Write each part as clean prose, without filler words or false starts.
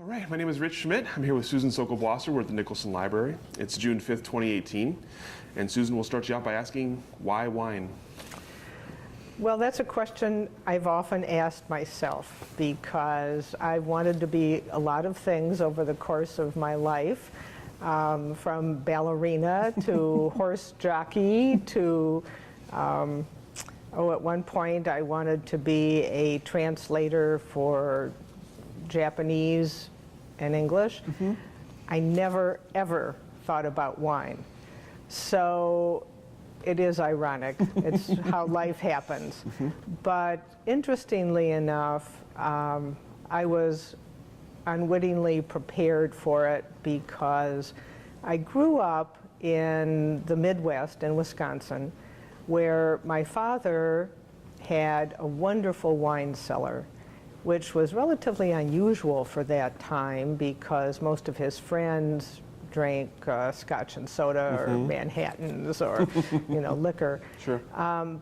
All right, my name is Rich Schmidt. I'm here with Susan Sokol Blosser. We're at the Nicholson Library. It's June 5th, 2018. And Susan, we'll start you out by asking, why wine? Well, that's a question I've often asked myself because I've wanted to be a lot of things over the course of my life, from ballerina to horse jockey to, at one point I wanted to be a translator for Japanese and English. I never, ever thought about wine. So it is ironic. It's how life happens. But interestingly enough, I was unwittingly prepared for it because I grew up in the Midwest in Wisconsin, where my father had a wonderful wine cellar, which was relatively unusual for that time because most of his friends drank scotch and soda or Manhattans or liquor. Sure.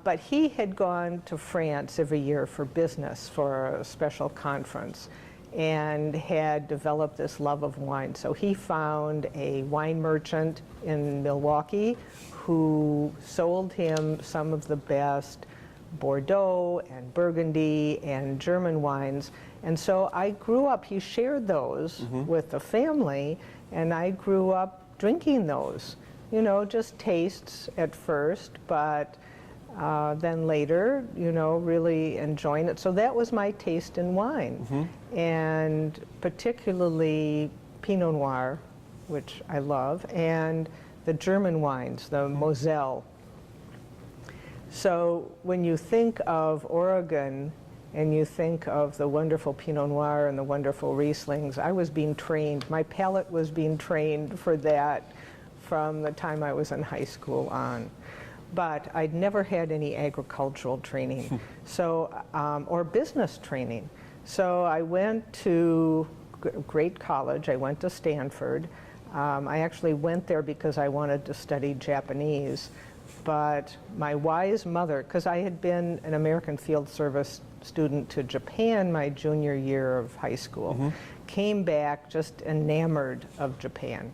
But he had gone to France every year for business for a special conference and had developed this love of wine. So he found a wine merchant in Milwaukee who sold him some of the best Bordeaux and Burgundy and German wines. And so I grew up, he shared those with the family, and I grew up drinking those. Just tastes at first, but then later, really enjoying it. So that was my taste in wine. And particularly Pinot Noir, which I love, and the German wines, the Moselle. So when you think of Oregon and you think of the wonderful Pinot Noir and the wonderful Rieslings, I was being trained, my palate was being trained for that from the time I was in high school on. But I'd never had any agricultural training, or business training. So I went to great college, I went to Stanford. I actually went there because I wanted to study Japanese. But my wise mother, because I had been an American Field Service student to Japan my junior year of high school, came back just enamored of Japan.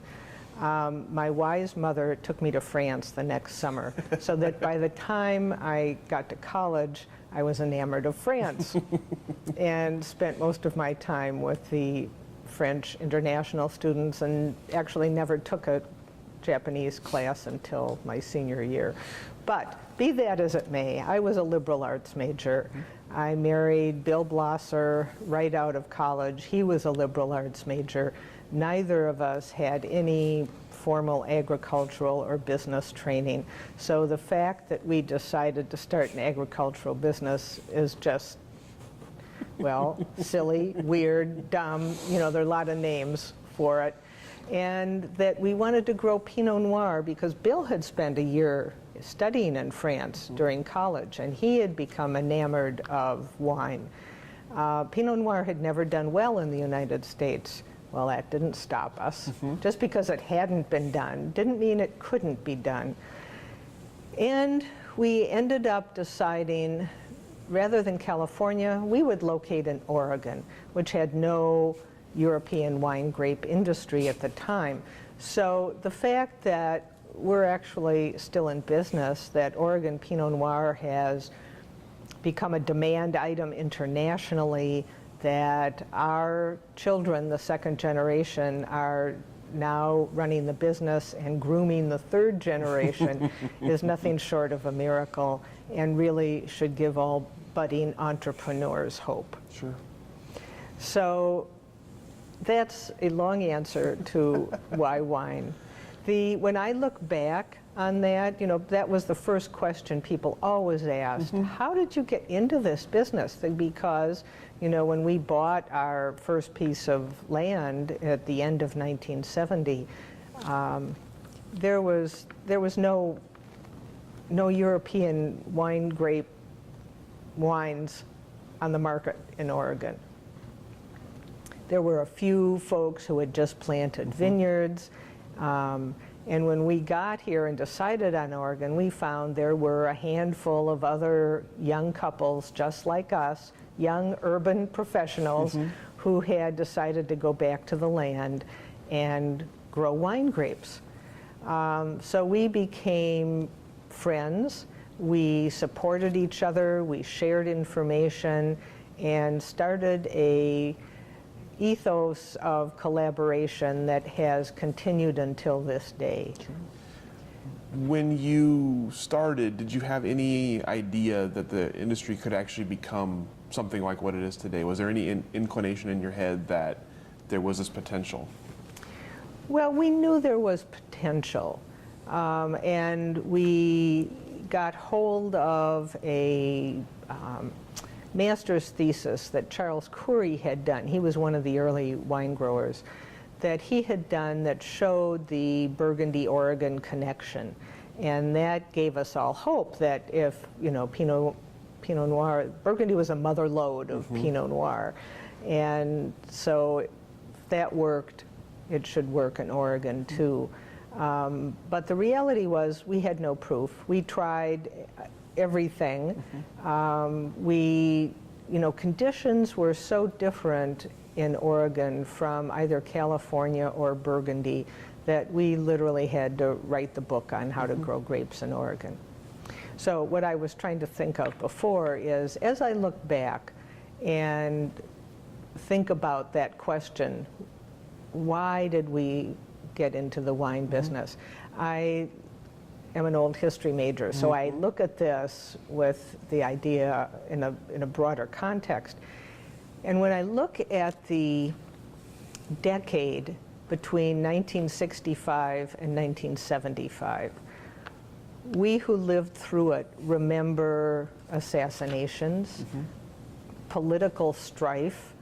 My wise mother took me to France the next summer, so that by the time I got to college, I was enamored of France and spent most of my time with the French international students and actually never took a Japanese class until my senior year. But be that as it may, I was a liberal arts major. I married Bill Blosser right out of college. He was a liberal arts major. Neither of us had any formal agricultural or business training. So the fact that we decided to start an agricultural business is just, well, silly, weird, dumb. There are a lot of names for it. And that we wanted to grow Pinot Noir because Bill had spent a year studying in France during college, and he had become enamored of wine. Pinot Noir had never done well in the United States. Well, that didn't stop us. Just because it hadn't been done didn't mean it couldn't be done. And we ended up deciding, rather than California, we would locate in Oregon, which had no European wine grape industry at the time. So the fact that we're actually still in business, that Oregon Pinot Noir has become a demand item internationally, that our children, the second generation, are now running the business and grooming the third generation is nothing short of a miracle and really should give all budding entrepreneurs hope. Sure. So that's a long answer to why wine. When I look back on that, that was the first question people always asked. How did you get into this business? Because, when we bought our first piece of land at the end of 1970, there was no European wine grape wines on the market in Oregon. There were a few folks who had just planted vineyards, and when we got here and decided on Oregon, we found there were a handful of other young couples just like us, young urban professionals who had decided to go back to the land and grow wine grapes. So we became friends, we supported each other, we shared information, and started a ethos of collaboration that has continued until this day. When you started, did you have any idea that the industry could actually become something like what it is today? Was there any inclination in your head that there was this potential? Well, we knew there was potential, and we got hold of a master's thesis that Charles Curry had done. He was one of the early wine growers that he had done that showed the Burgundy-Oregon connection. And that gave us all hope that if, you know, Pinot Noir, Burgundy was a mother lode of Pinot Noir. And so if that worked, it should work in Oregon too. But the reality was we had no proof. We tried everything. Conditions were so different in Oregon from either California or Burgundy that we literally had to write the book on how to grow grapes in Oregon. So what I was trying to think of before is, as I look back and think about that question, why did we get into the wine business? I am an old history major, so I look at this with the idea in a broader context. And when I look at the decade between 1965 and 1975, we who lived through it remember assassinations, political strife,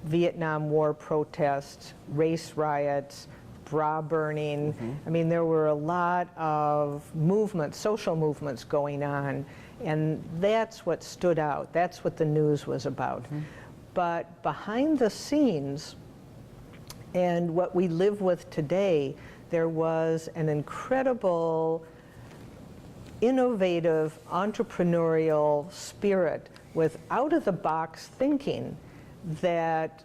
Vietnam War protests, race riots, bra burning. I mean, there were a lot of movements, social movements going on, and that's what stood out. That's what the news was about. But behind the scenes, and what we live with today, there was an incredible, innovative, entrepreneurial spirit with out-of-the-box thinking that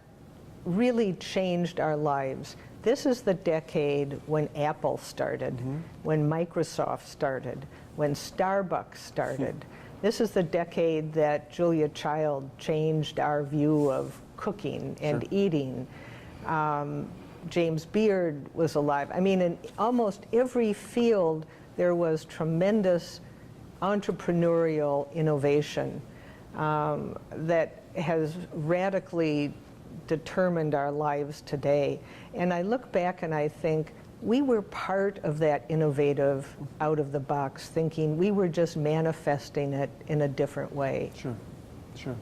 really changed our lives. This is the decade when Apple started, when Microsoft started, when Starbucks started. This is the decade that Julia Child changed our view of cooking and eating. James Beard was alive. I mean, in almost every field, there was tremendous entrepreneurial innovation that has radically determined our lives today. And I look back and I think we were part of that innovative, out-of-the-box thinking. We were just manifesting it in a different way. Sure, sure.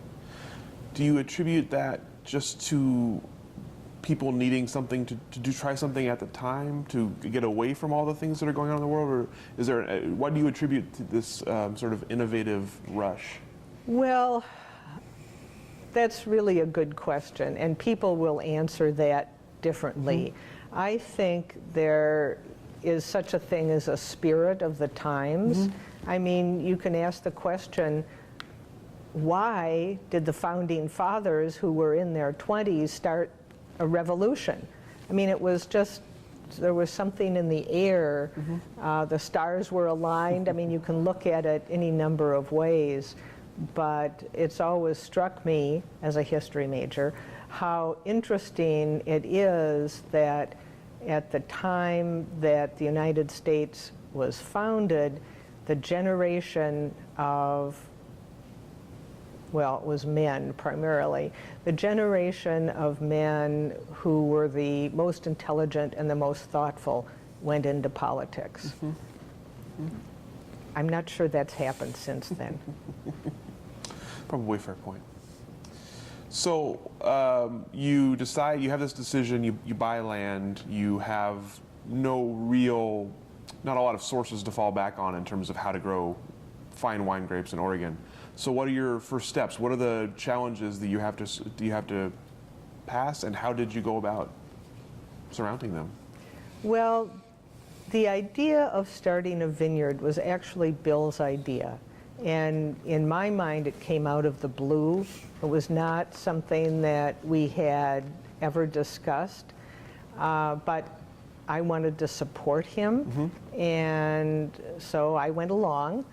Do you attribute that just to people needing something to try something at the time, to get away from all the things that are going on in the world? Or is there, what do you attribute to this sort of innovative rush? Well, that's really a good question, and people will answer that differently. I think there is such a thing as a spirit of the times. I mean, you can ask the question, why did the founding fathers who were in their 20s start a revolution? I mean, it was just, there was something in the air. The stars were aligned. I mean, you can look at it any number of ways, but it's always struck me as a history major how interesting it is that at the time that the United States was founded, the generation of, well, it was men primarily, the generation of men who were the most intelligent and the most thoughtful went into politics. I'm not sure that's happened since then. Probably a fair point. So you decide, you have this decision, you buy land, you have no real, not a lot of sources to fall back on in terms of how to grow fine wine grapes in Oregon. So what are your first steps? What are the challenges that you have to pass, and how did you go about surmounting them? Well, the idea of starting a vineyard was actually Bill's idea. And in my mind, it came out of the blue. It was not something that we had ever discussed, but I wanted to support him, and so I went along.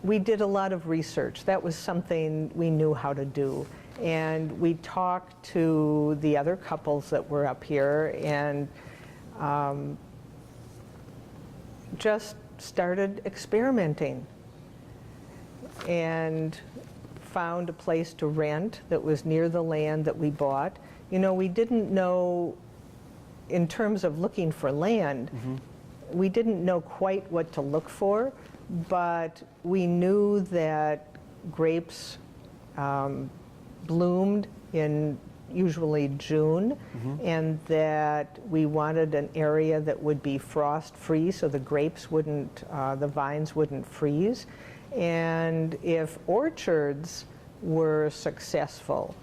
We did a lot of research. That was something we knew how to do. And we talked to the other couples that were up here and just started experimenting and found a place to rent that was near the land that we bought. You know, we didn't know, in terms of looking for land, we didn't know quite what to look for, but we knew that grapes bloomed in usually June, and that we wanted an area that would be frost-free so the grapes wouldn't, the vines wouldn't freeze. And if orchards were successful,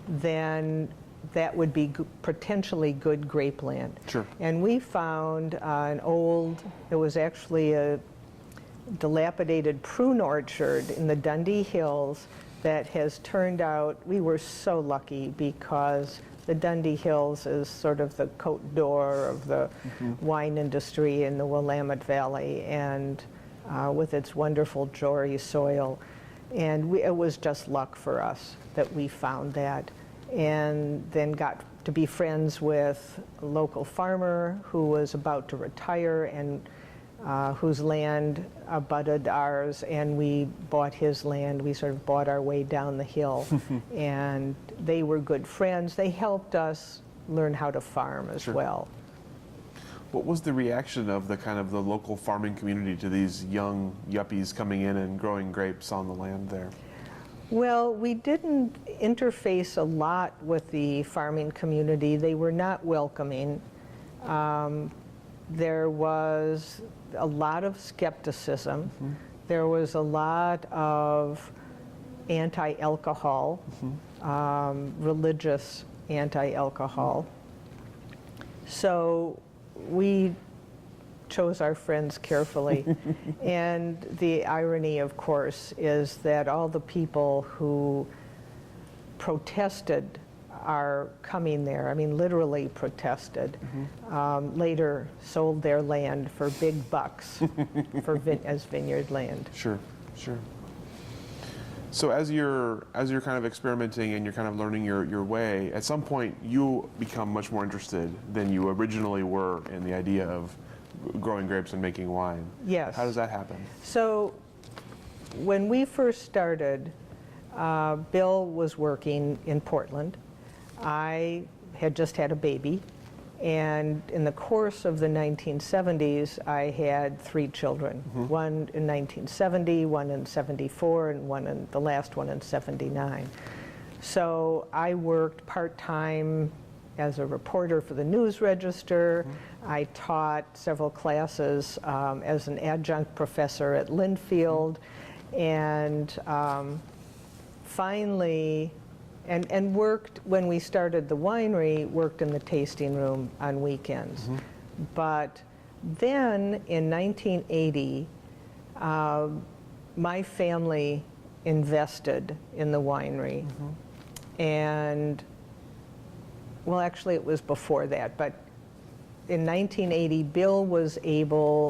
then that would be potentially good grapeland. Sure. And we found an old, it was actually a dilapidated prune orchard in the Dundee Hills that has turned out, we were so lucky because the Dundee Hills is sort of the Côte d'Or of the wine industry in the Willamette Valley, and with its wonderful Jory soil. And it was just luck for us that we found that, and then got to be friends with a local farmer who was about to retire and whose land abutted ours, and we bought his land. We sort of bought our way down the hill, and they were good friends. They helped us learn how to farm as well. What was the reaction of the kind of the local farming community to these young yuppies coming in and growing grapes on the land there? Well, we didn't interface a lot with the farming community. They were not welcoming. There was a lot of skepticism. There was a lot of anti-alcohol, religious anti-alcohol. So we chose our friends carefully. And the irony, of course, is that all the people who protested our coming there, I mean literally protested, later sold their land for big bucks as vineyard land. Sure, sure. So as you're kind of experimenting and you're kind of learning your way, at some point you become much more interested than you originally were in the idea of growing grapes and making wine. Yes. How does that happen? So when we first started, Bill was working in Portland. I had just had a baby, and in the course of the 1970s, I had 3 children. One in 1970, one in 74, and the last one in 79. So I worked part-time as a reporter for the News Register. I taught several classes as an adjunct professor at Linfield, and finally, and worked, when we started the winery, worked in the tasting room on weekends. But then in 1980, my family invested in the winery. And, well, actually it was before that, but in 1980,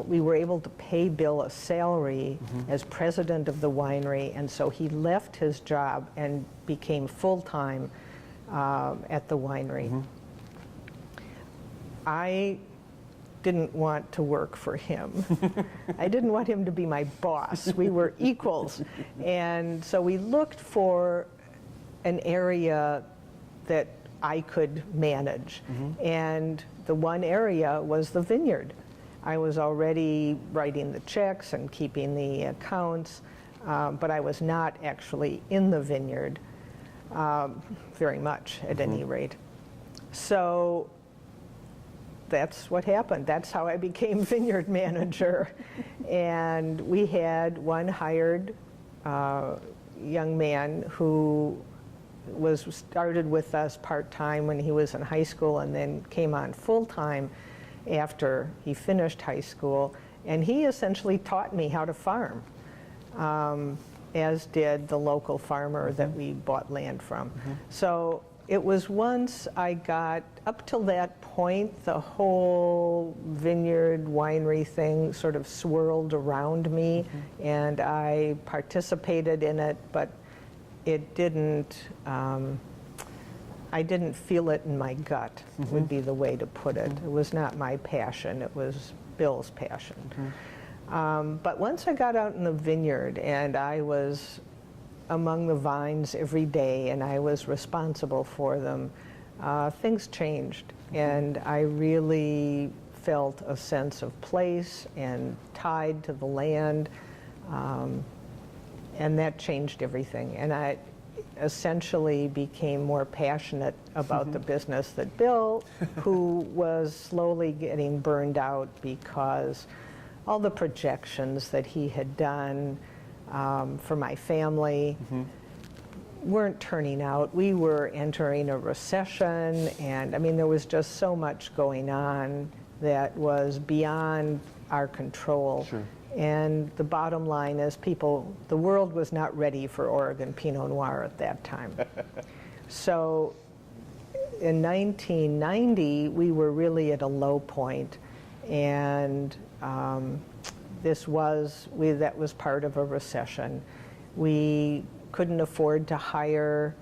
we were able to pay Bill a salary as president of the winery, and so he left his job and became full-time at the winery. I didn't want to work for him. I didn't want him to be my boss. We were equals. And so we looked for an area that I could manage. And the one area was the vineyard. I was already writing the checks and keeping the accounts, but I was not actually in the vineyard very much, at any rate. So that's what happened. That's how I became vineyard manager. And we had one hired young man who started with us part-time when he was in high school, and then came on full-time after he finished high school. And he essentially taught me how to farm, as did the local farmer that we bought land from. So it was once I got, up till that point, the whole vineyard winery thing sort of swirled around me, and I participated in it, but it didn't, I didn't feel it in my gut, would be the way to put it. It was not my passion, it was Bill's passion. But once I got out in the vineyard and I was among the vines every day and I was responsible for them, things changed. And I really felt a sense of place and tied to the land. And that changed everything. And I essentially became more passionate about the business that Bill, who was slowly getting burned out because all the projections that he had done for my family weren't turning out. We were entering a recession, and I mean, there was just so much going on that was beyond our control. Sure. And the bottom line is the world was not ready for Oregon Pinot Noir at that time. So in 1990, we were really at a low point, and that was part of a recession. We couldn't afford to hire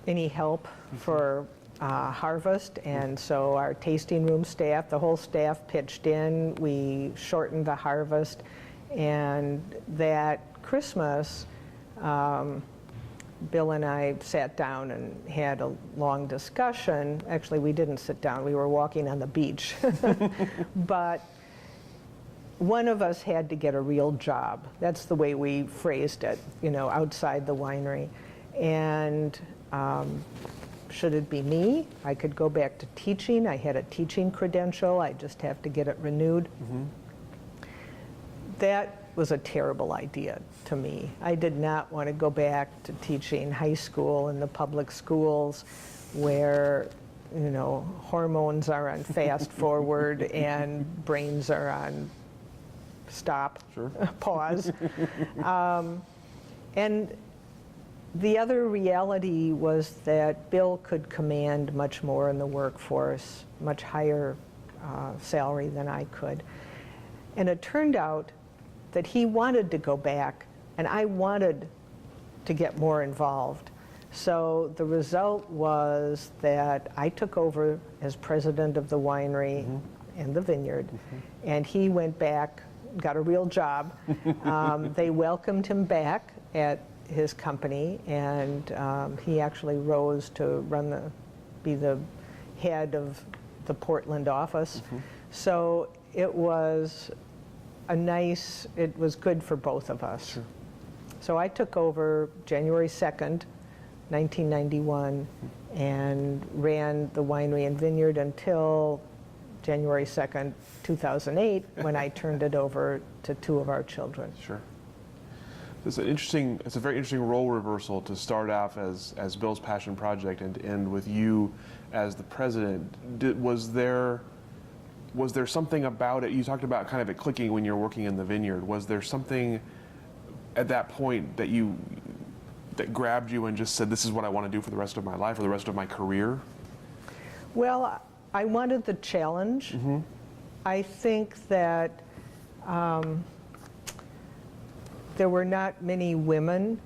any help for harvest, and so our tasting room staff, the whole staff pitched in. We shortened the harvest, and that Christmas, Bill and I sat down and had a long discussion. Actually, we didn't sit down, we were walking on the beach. But one of us had to get a real job. That's the way we phrased it, outside the winery. And should it be me? I could go back to teaching. I had a teaching credential. I just have to get it renewed. That was a terrible idea to me. I did not want to go back to teaching high school in the public schools where, hormones are on fast forward and brains are on stop, pause. And the other reality was that Bill could command much more in the workforce, much higher salary than I could. And it turned out that he wanted to go back, and I wanted to get more involved. So the result was that I took over as president of the winery and the vineyard, and he went back, got a real job. They welcomed him back at his company, and he actually rose to be the head of the Portland office. So it was it was good for both of us. Sure. So I took over January 2nd, 1991, and ran the winery and vineyard until January 2nd, 2008, when I turned it over to two of our children. Sure. It's a very interesting role reversal to start off as Bill's passion project and to end with you as the president. Was there something about it? You talked about kind of it clicking when you're working in the vineyard. Was there something at that point that grabbed you and just said, this is what I want to do for the rest of my life or the rest of my career? Well, I wanted the challenge. I think that there were not many women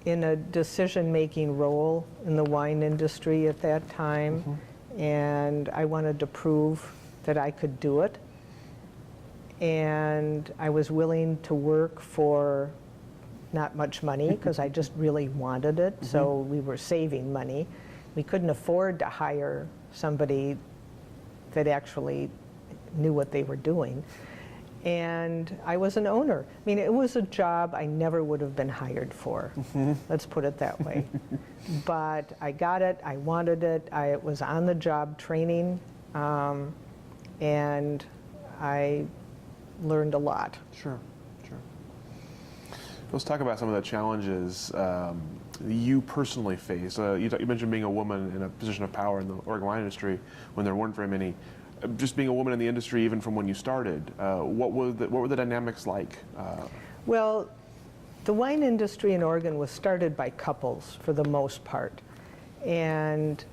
in a decision-making role in the wine industry at that time, and I wanted to prove that I could do it. And I was willing to work for not much money because I just really wanted it, so we were saving money. We couldn't afford to hire somebody that actually knew what they were doing. And I was an owner. I mean, it was a job I never would have been hired for. Let's put it that way. But I got it, I wanted it, it was on-the-job training, and I learned a lot. Sure. Let's talk about some of the challenges you personally face. You mentioned being a woman in a position of power in the Oregon wine industry when there weren't very many. just being a woman in the industry, even from when you started, what were the dynamics like? Well, the wine industry in Oregon was started by couples for the most part, and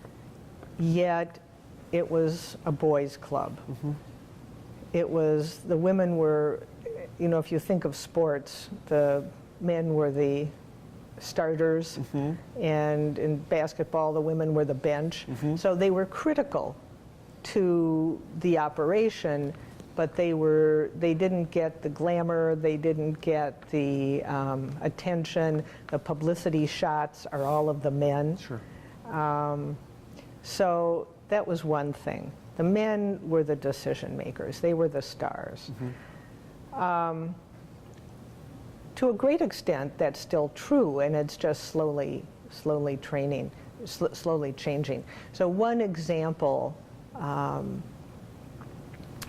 yet it was a boys' club. It was, the women were, if you think of sports, the men were the starters, and in basketball, the women were the bench. So they were critical to the operation, but they didn't get the glamour, they didn't get the attention. The publicity shots are all of the men. Sure. So that was one thing. The men were the decision makers. They were the stars. To a great extent, that's still true, and it's just slowly changing. So one example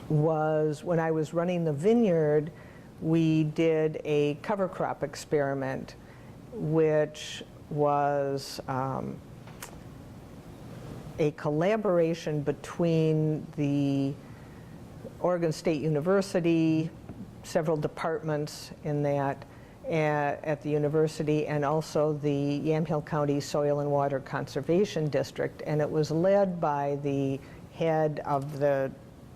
was when I was running the vineyard, we did a cover crop experiment, which was a collaboration between the Oregon State University, several departments in that at the university, and also the Yamhill County Soil and Water Conservation District, and it was led by the head of the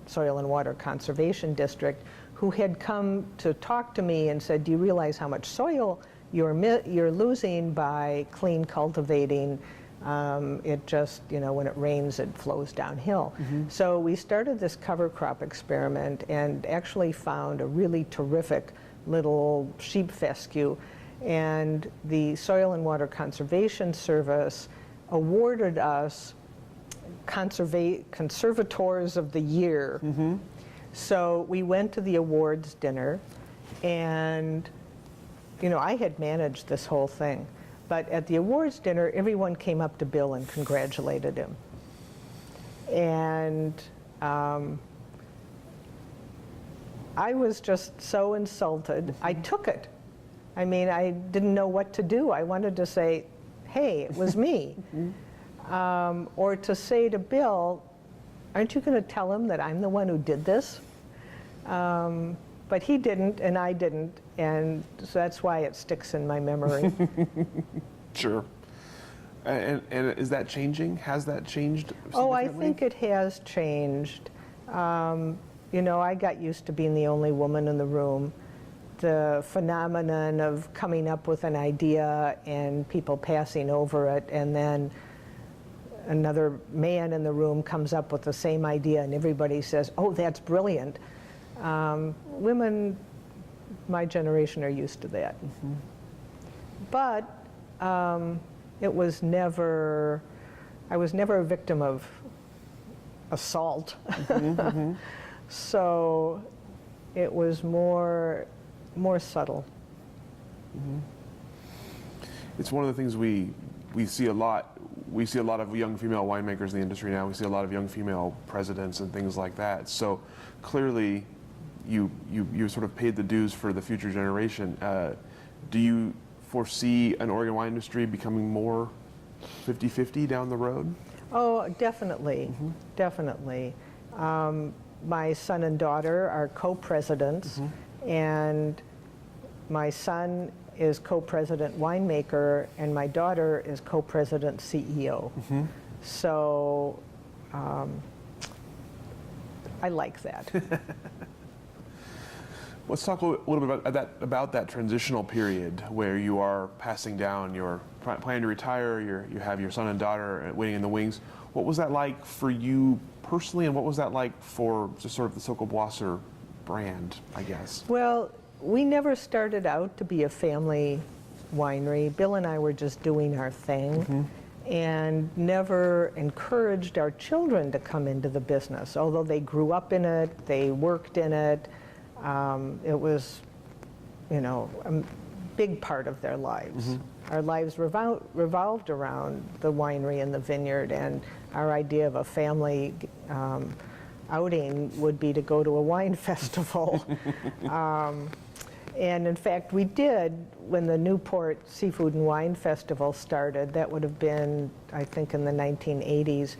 Soil and Water Conservation District, who had come to talk to me and said, do you realize how much soil you're losing by clean cultivating? It just, when it rains, it flows downhill. So we started this cover crop experiment and actually found a really terrific little sheep fescue. And the Soil and Water Conservation Service awarded us Conservators of the Year. So we went to the awards dinner, and, I had managed this whole thing. But at the awards dinner, everyone came up to Bill and congratulated him. And I was just so insulted. I took it. I mean, I didn't know what to do. I wanted to say, hey, it was me. Or to say to Bill, aren't you going to tell him that I'm the one who did this? But he didn't, and I didn't, and so that's why it sticks in my memory. Sure. And is that changing? Has that changed? Oh, I think it has changed. I got used to being the only woman in the room. The phenomenon of coming up with an idea and people passing over it, and then another man in the room comes up with the same idea and everybody says, oh, that's brilliant. Women, my generation, are used to that. But I was never a victim of assault. So it was more subtle. It's one of the things we see a lot. We see a lot of young female winemakers in the industry now. We see a lot of young female presidents and things like that. So clearly, you sort of paid the dues for the future generation. Do you foresee an Oregon wine industry becoming more 50-50 down the road? Oh, definitely, definitely. My son and daughter are co-presidents, and my son is co-president winemaker, and my daughter is co-president CEO. So I like that. Let's talk a little bit about that transitional period where you are passing down, you're planning to retire, you have your son and daughter waiting in the wings. What was that like for you personally, and what was that like for just sort of the Sokol Blosser brand, I guess? Well, we never started out to be a family winery. Bill and I were just doing our thing, and never encouraged our children to come into the business. Although they grew up in it, they worked in it, it was, a big part of their lives. Our lives revolved around the winery and the vineyard, and our idea of a family outing would be to go to a wine festival. And in fact, we did, when the Newport Seafood and Wine Festival started, that would have been, I think, in the 1980s,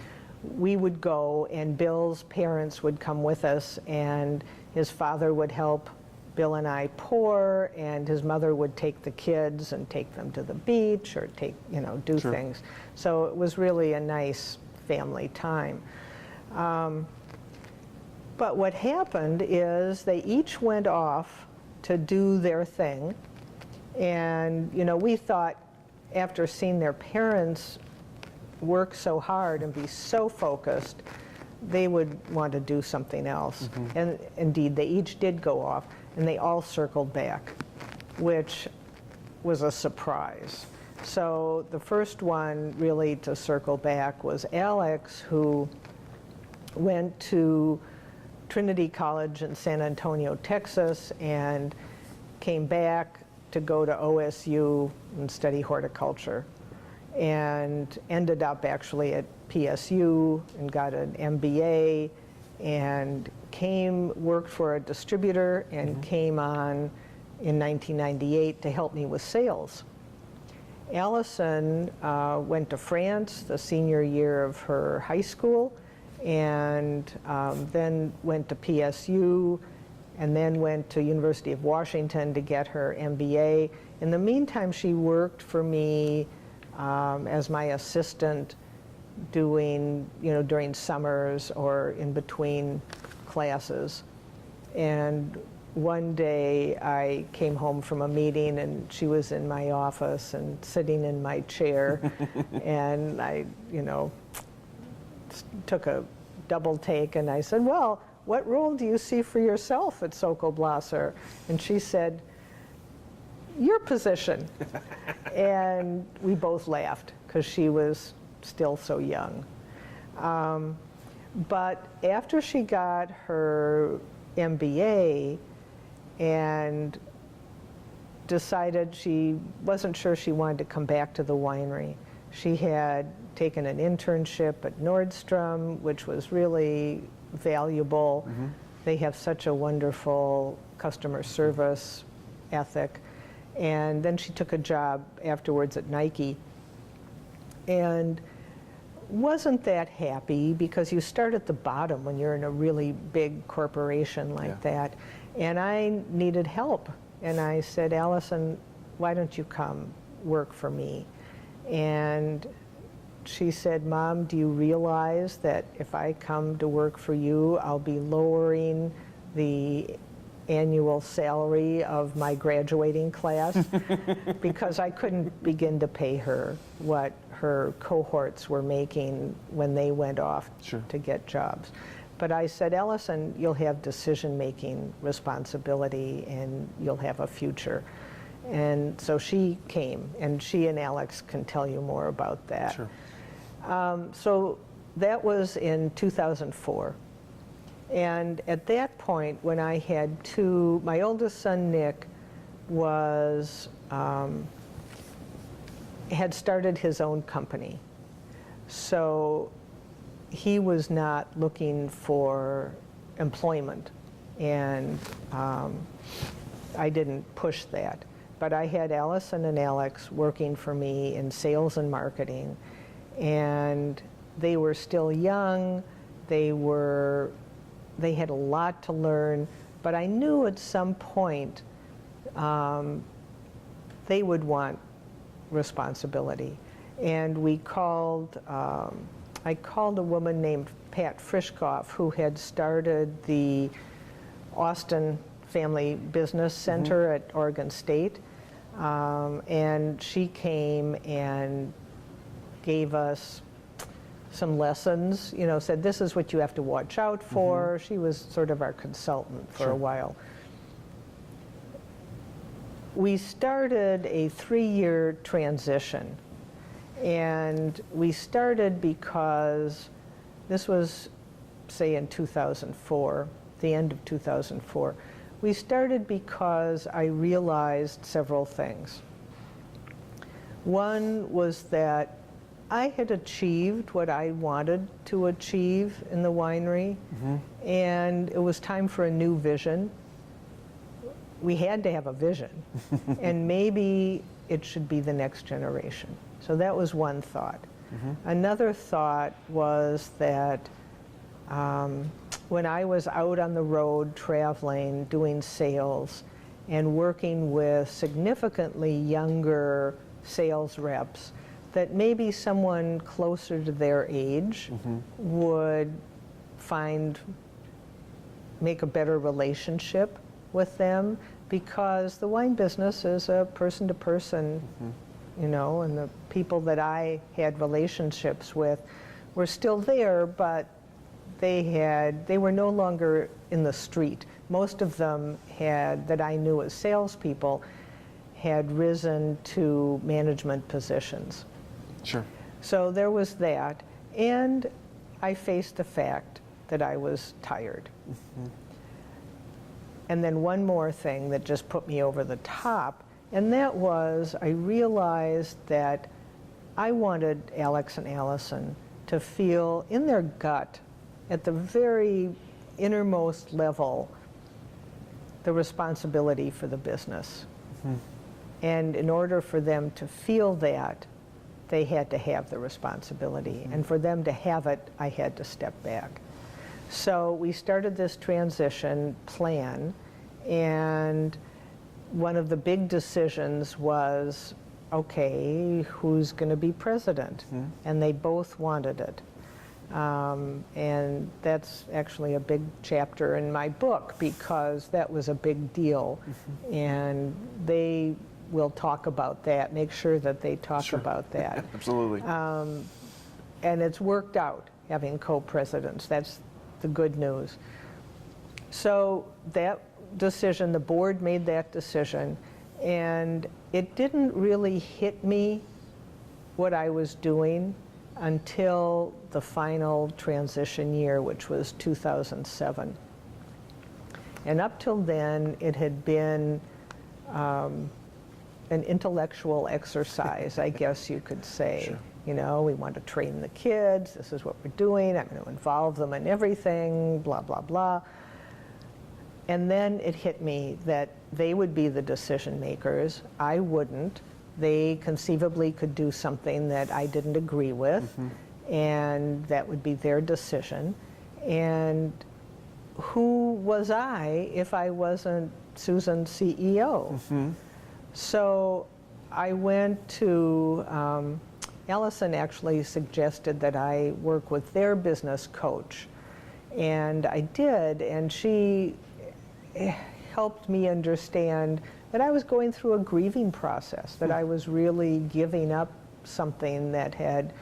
we would go, and Bill's parents would come with us, and his father would help Bill and I pour, and his mother would take the kids and take them to the beach or do Sure. things. So it was really a nice family time. But what happened is they each went off to do their thing. And, we thought after seeing their parents work so hard and be so focused, they would want to do something else. Mm-hmm. And indeed, they each did go off, and they all circled back, which was a surprise. So the first one really to circle back was Alex, who went to Trinity College in San Antonio, Texas, and came back to go to OSU and study horticulture, and ended up actually at PSU and got an MBA, and worked for a distributor, and came on in 1998 to help me with sales. Alison went to France the senior year of her high school, and then went to PSU, and then went to University of Washington to get her MBA. In the meantime, she worked for me as my assistant, doing, during summers or in between classes. And one day I came home from a meeting, and she was in my office and sitting in my chair, and I, took a double take, and I said, well, what role do you see for yourself at Sokol Blosser? And she said, your position. And we both laughed because she was still so young. But after she got her MBA and decided she wasn't sure she wanted to come back to the winery, she had taken an internship at Nordstrom, which was really valuable. Mm-hmm. They have such a wonderful customer service ethic. And then she took a job afterwards at Nike, and wasn't that happy, because you start at the bottom when you're in a really big corporation like that. And I needed help. And I said, Alison, why don't you come work for me? And she said, Mom, do you realize that if I come to work for you, I'll be lowering the annual salary of my graduating class? Because I couldn't begin to pay her what her cohorts were making when they went off to get jobs. But I said, Alison, you'll have decision-making responsibility, and you'll have a future. And so she came, and she and Alex can tell you more about that. Sure. So that was in 2004. And at that point, when I had my oldest son, Nick, had started his own company. So he was not looking for employment, and I didn't push that. But I had Alison and Alex working for me in sales and marketing, and they were still young. They had a lot to learn, but I knew at some point they would want responsibility. And I called a woman named Pat Frischkoff, who had started the Austin Family Business Center at Oregon State. And she came and gave us some lessons, said, this is what you have to watch out for. She was sort of our consultant for a while. We started a 3-year transition. And we started because this was, say, in 2004, the end of 2004. We started because I realized several things. One was that I had achieved what I wanted to achieve in the winery, and it was time for a new vision. We had to have a vision, and maybe it should be the next generation. So that was one thought. Another thought was that when I was out on the road traveling, doing sales, and working with significantly younger sales reps, that maybe someone closer to their age would make a better relationship with them, because the wine business is a person-to-person, you know, and the people that I had relationships with were still there, but they were no longer in the street. Most of them that I knew as salespeople, had risen to management positions. Sure. So there was that, and I faced the fact that I was tired. And then one more thing that just put me over the top, and that was I realized that I wanted Alex and Alison to feel in their gut, at the very innermost level, the responsibility for the business. And in order for them to feel that, they had to have the responsibility. And for them to have it, I had to step back. So we started this transition plan, and one of the big decisions was, okay, who's going to be president? And they both wanted it. And that's actually a big chapter in my book, because that was a big deal. And they will talk about that, make sure that they talk about that. Absolutely. And it's worked out, having co-presidents. That's the good news. So that decision, the board made that decision, and it didn't really hit me what I was doing until the final transition year, which was 2007. And up till then, it had been an intellectual exercise, I guess you could say. Sure. You know, we want to train the kids, this is what we're doing, I'm going to involve them in everything, blah, blah, blah. And then it hit me that they would be the decision makers, I wouldn't. They conceivably could do something that I didn't agree with, and that would be their decision. And who was I if I wasn't Susan's CEO? So I went to, Alison actually suggested that I work with their business coach. And I did, and she helped me understand that I was going through a grieving process, that I was really giving up something that had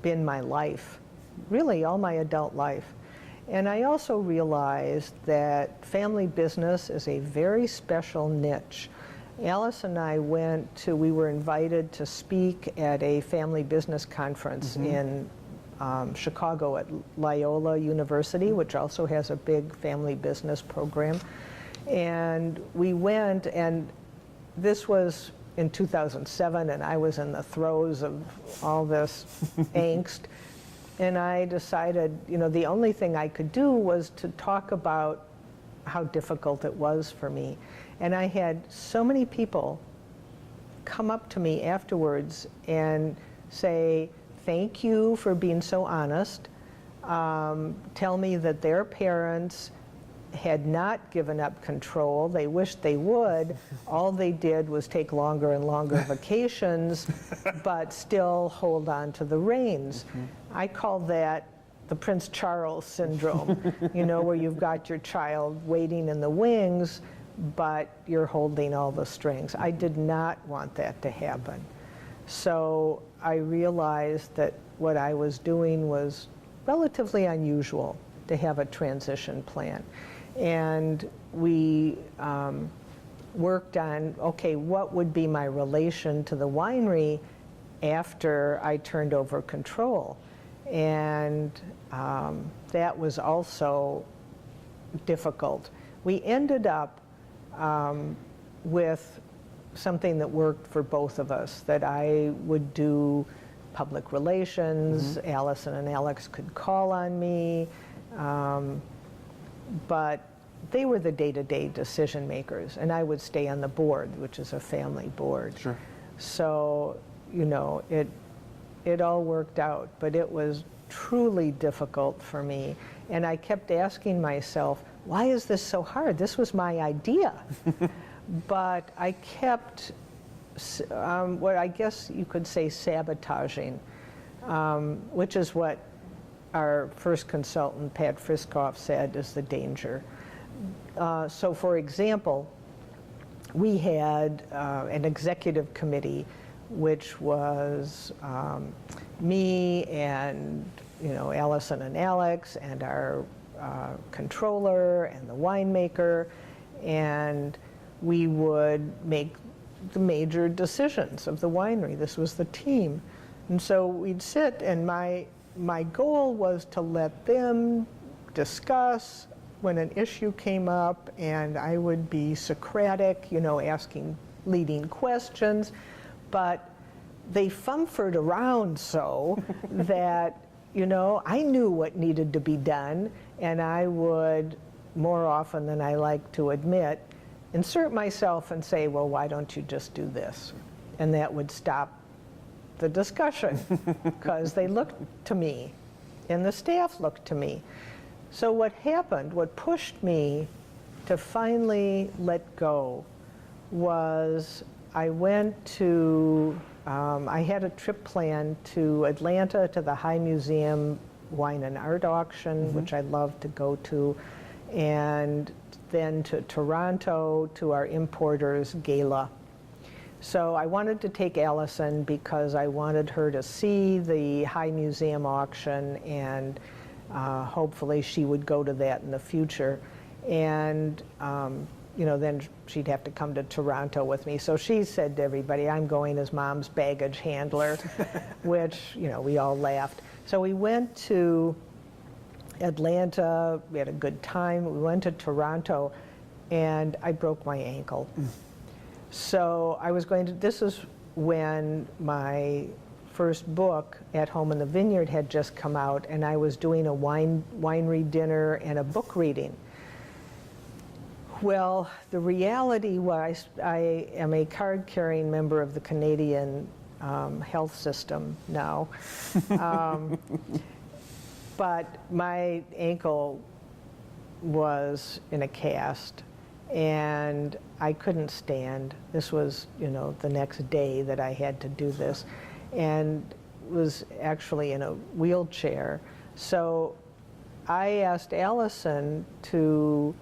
been my life, really all my adult life. And I also realized that family business is a very special niche. Alice and I we were invited to speak at a family business conference in Chicago at Loyola University, which also has a big family business program. And we went, and this was in 2007, and I was in the throes of all this angst. And I decided, you know, the only thing I could do was to talk about how difficult it was for me. And I had so many people come up to me afterwards and say, thank you for being so honest. Tell me that their parents had not given up control. They wished they would. All they did was take longer and longer vacations, but still hold on to the reins. I call that the Prince Charles syndrome, you know, where you've got your child waiting in the wings, but you're holding all the strings. I did not want that to happen. So I realized that what I was doing was relatively unusual, to have a transition plan. And we worked on, okay, what would be my relation to the winery after I turned over control? And that was also difficult. We ended up with something that worked for both of us, that I would do public relations, Alison and Alex could call on me, but they were the day-to-day decision makers, and I would stay on the board, which is a family board. Sure. So, you know, it all worked out, but it was truly difficult for me. And I kept asking myself, why is this so hard? This was my idea. But I kept, what I guess you could say, sabotaging, which is what our first consultant, Pat Friskoff, said is the danger. So for example, we had an executive committee, which was me and Alison and Alex and our controller and the winemaker, and we would make the major decisions of the winery. This was the team. And so we'd sit, and my goal was to let them discuss when an issue came up, and I would be Socratic, asking leading questions, but they fumfered around so that, I knew what needed to be done, and I would, more often than I like to admit, insert myself and say, well, why don't you just do this? And that would stop the discussion, because they looked to me, and the staff looked to me. So what happened, what pushed me to finally let go, was I went to, I had a trip planned to Atlanta to the High Museum Wine and Art Auction, which I love to go to, and then to Toronto to our importers' gala. So I wanted to take Alison because I wanted her to see the High Museum auction, and hopefully she would go to that in the future. And then she'd have to come to Toronto with me. So she said to everybody, I'm going as Mom's baggage handler, which, we all laughed. So we went to Atlanta, we had a good time. We went to Toronto, and I broke my ankle. So I was going to, this is when my first book, At Home in the Vineyard, had just come out, and I was doing a winery dinner and a book reading. Well, the reality was I am a card-carrying member of the Canadian health system now. But my ankle was in a cast, and I couldn't stand. This was, the next day that I had to do this, and was actually in a wheelchair. So I asked Alison to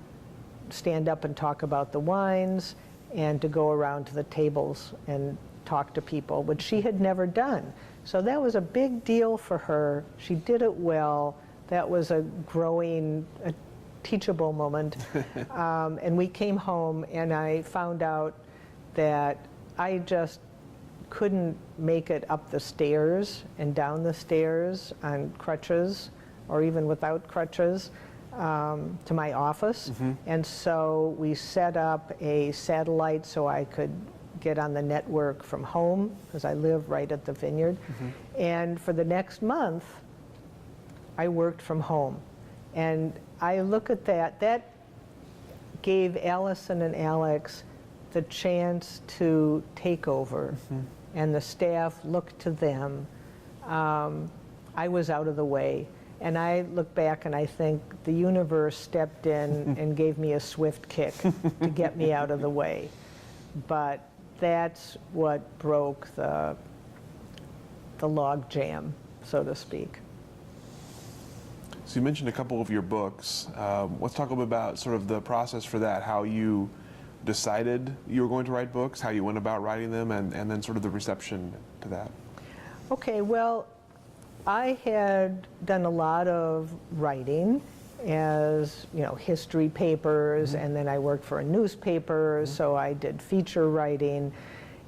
stand up and talk about the wines and to go around to the tables and talk to people, which she had never done. So that was a big deal for her. She did it well. That was a teachable moment. And we came home, and I found out that I just couldn't make it up the stairs and down the stairs on crutches, or even without crutches, to my office. And so we set up a satellite so I could get on the network from home, because I live right at the vineyard. And for the next month, I worked from home. And I look at that gave Alison and Alex the chance to take over, and the staff looked to them. I was out of the way. And I look back and I think the universe stepped in and gave me a swift kick to get me out of the way. But that's what broke the log jam, so to speak. So you mentioned a couple of your books. Let's talk a little bit about sort of the process for that, how you decided you were going to write books, how you went about writing them, and then sort of the reception to that. Okay, well, I had done a lot of writing as, history papers, and then I worked for a newspaper, so I did feature writing.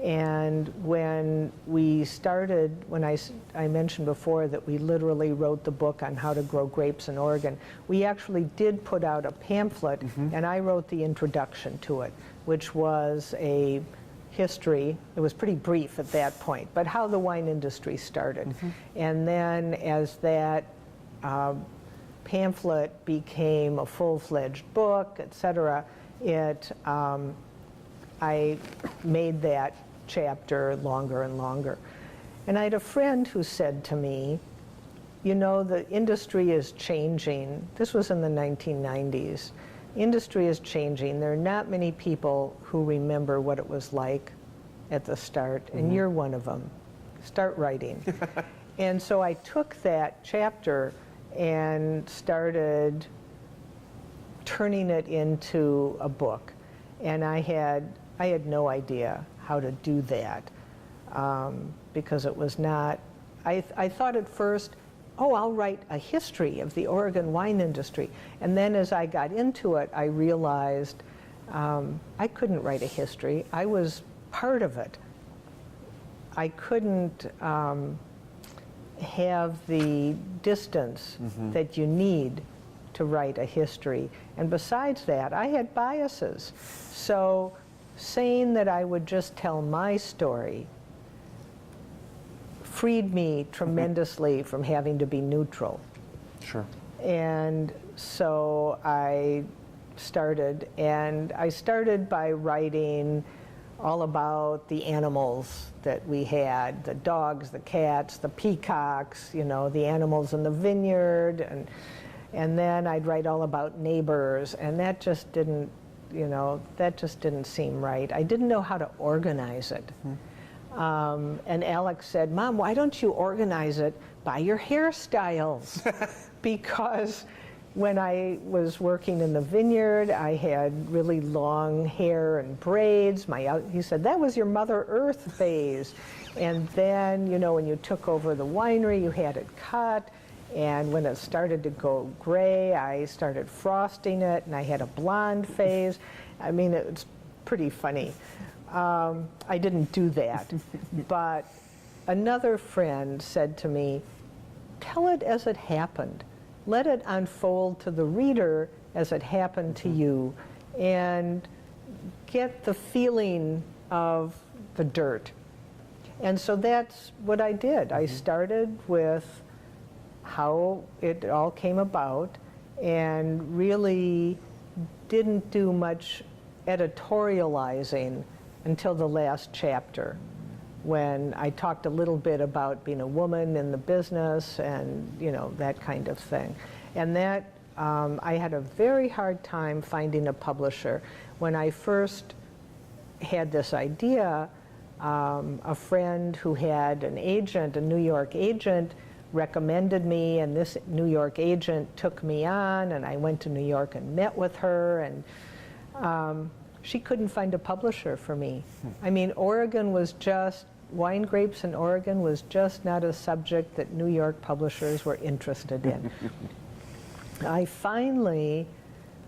And when we started, when I mentioned before that we literally wrote the book on how to grow grapes in Oregon, we actually did put out a pamphlet, and I wrote the introduction to it, which was a history. It was pretty brief at that point, but how the wine industry started. And then as that pamphlet became a full-fledged book, etc., I made that chapter longer and longer. And I had a friend who said to me, you know, the industry is changing. This was in the 1990s. Industry is changing. There are not many people who remember what it was like at the start, and you're one of them. Start writing. And so I took that chapter and started turning it into a book. And I had no idea how to do that because it was not, I thought at first, oh, I'll write a history of the Oregon wine industry. And then as I got into it, I realized I couldn't write a history. I was part of it. I couldn't have the distance that you need to write a history. And besides that, I had biases. So saying that I would just tell my story freed me tremendously from having to be neutral. Sure. And so I started by writing all about the animals that we had, the dogs, the cats, the peacocks, you know, the animals in the vineyard, and then I'd write all about neighbors, and that just didn't, you know, that just didn't seem right. I didn't know how to organize it. And Alex said, Mom, why don't you organize it by your hairstyles? Because when I was working in the vineyard, I had really long hair and braids. He said, that was your Mother Earth phase. And then, you know, when you took over the winery, you had it cut. And when it started to go gray, I started frosting it, and I had a blonde phase. I mean, it's pretty funny. I didn't do that. But another friend said to me, tell it as it happened. Let it unfold to the reader as it happened to you, and get the feeling of the dirt. And so that's what I did. I started with how it all came about, and really didn't do much editorializing until the last chapter, when I talked a little bit about being a woman in the business and, you know, that kind of thing. And that, I had a very hard time finding a publisher. When I first had this idea, a friend who had an agent, a New York agent, recommended me, and this New York agent took me on, and I went to New York and met with her, and she couldn't find a publisher for me. I mean, Oregon was just, wine grapes in Oregon was just not a subject that New York publishers were interested in. I finally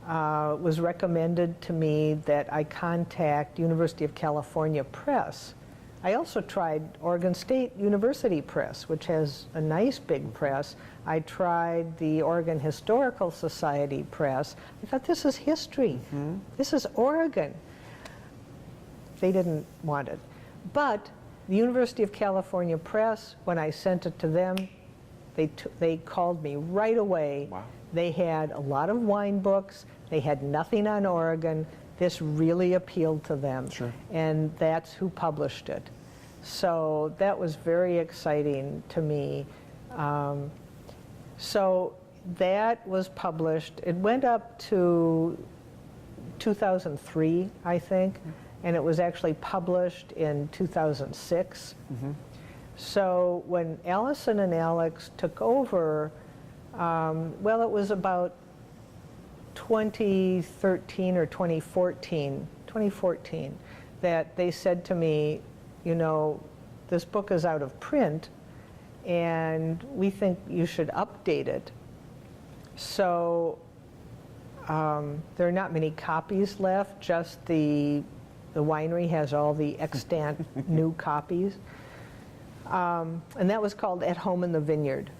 was recommended to me that I contact University of California Press. I also tried Oregon State University Press, which has a nice big press. I tried the Oregon Historical Society Press. I thought, this is history. This is Oregon. They didn't want it. But the University of California Press, when I sent it to them, they called me right away. Wow. They had a lot of wine books. They had nothing on Oregon. This really appealed to them. Sure. And that's who published it. So that was very exciting to me. So that was published. It went up to 2003, I think, and it was actually published in 2006. So when Alison and Alex took over, well, it was about 2013 or 2014, that they said to me, you know, this book is out of print, and we think you should update it. So there are not many copies left, just the winery has all the extant new copies. And that was called At Home in the Vineyard.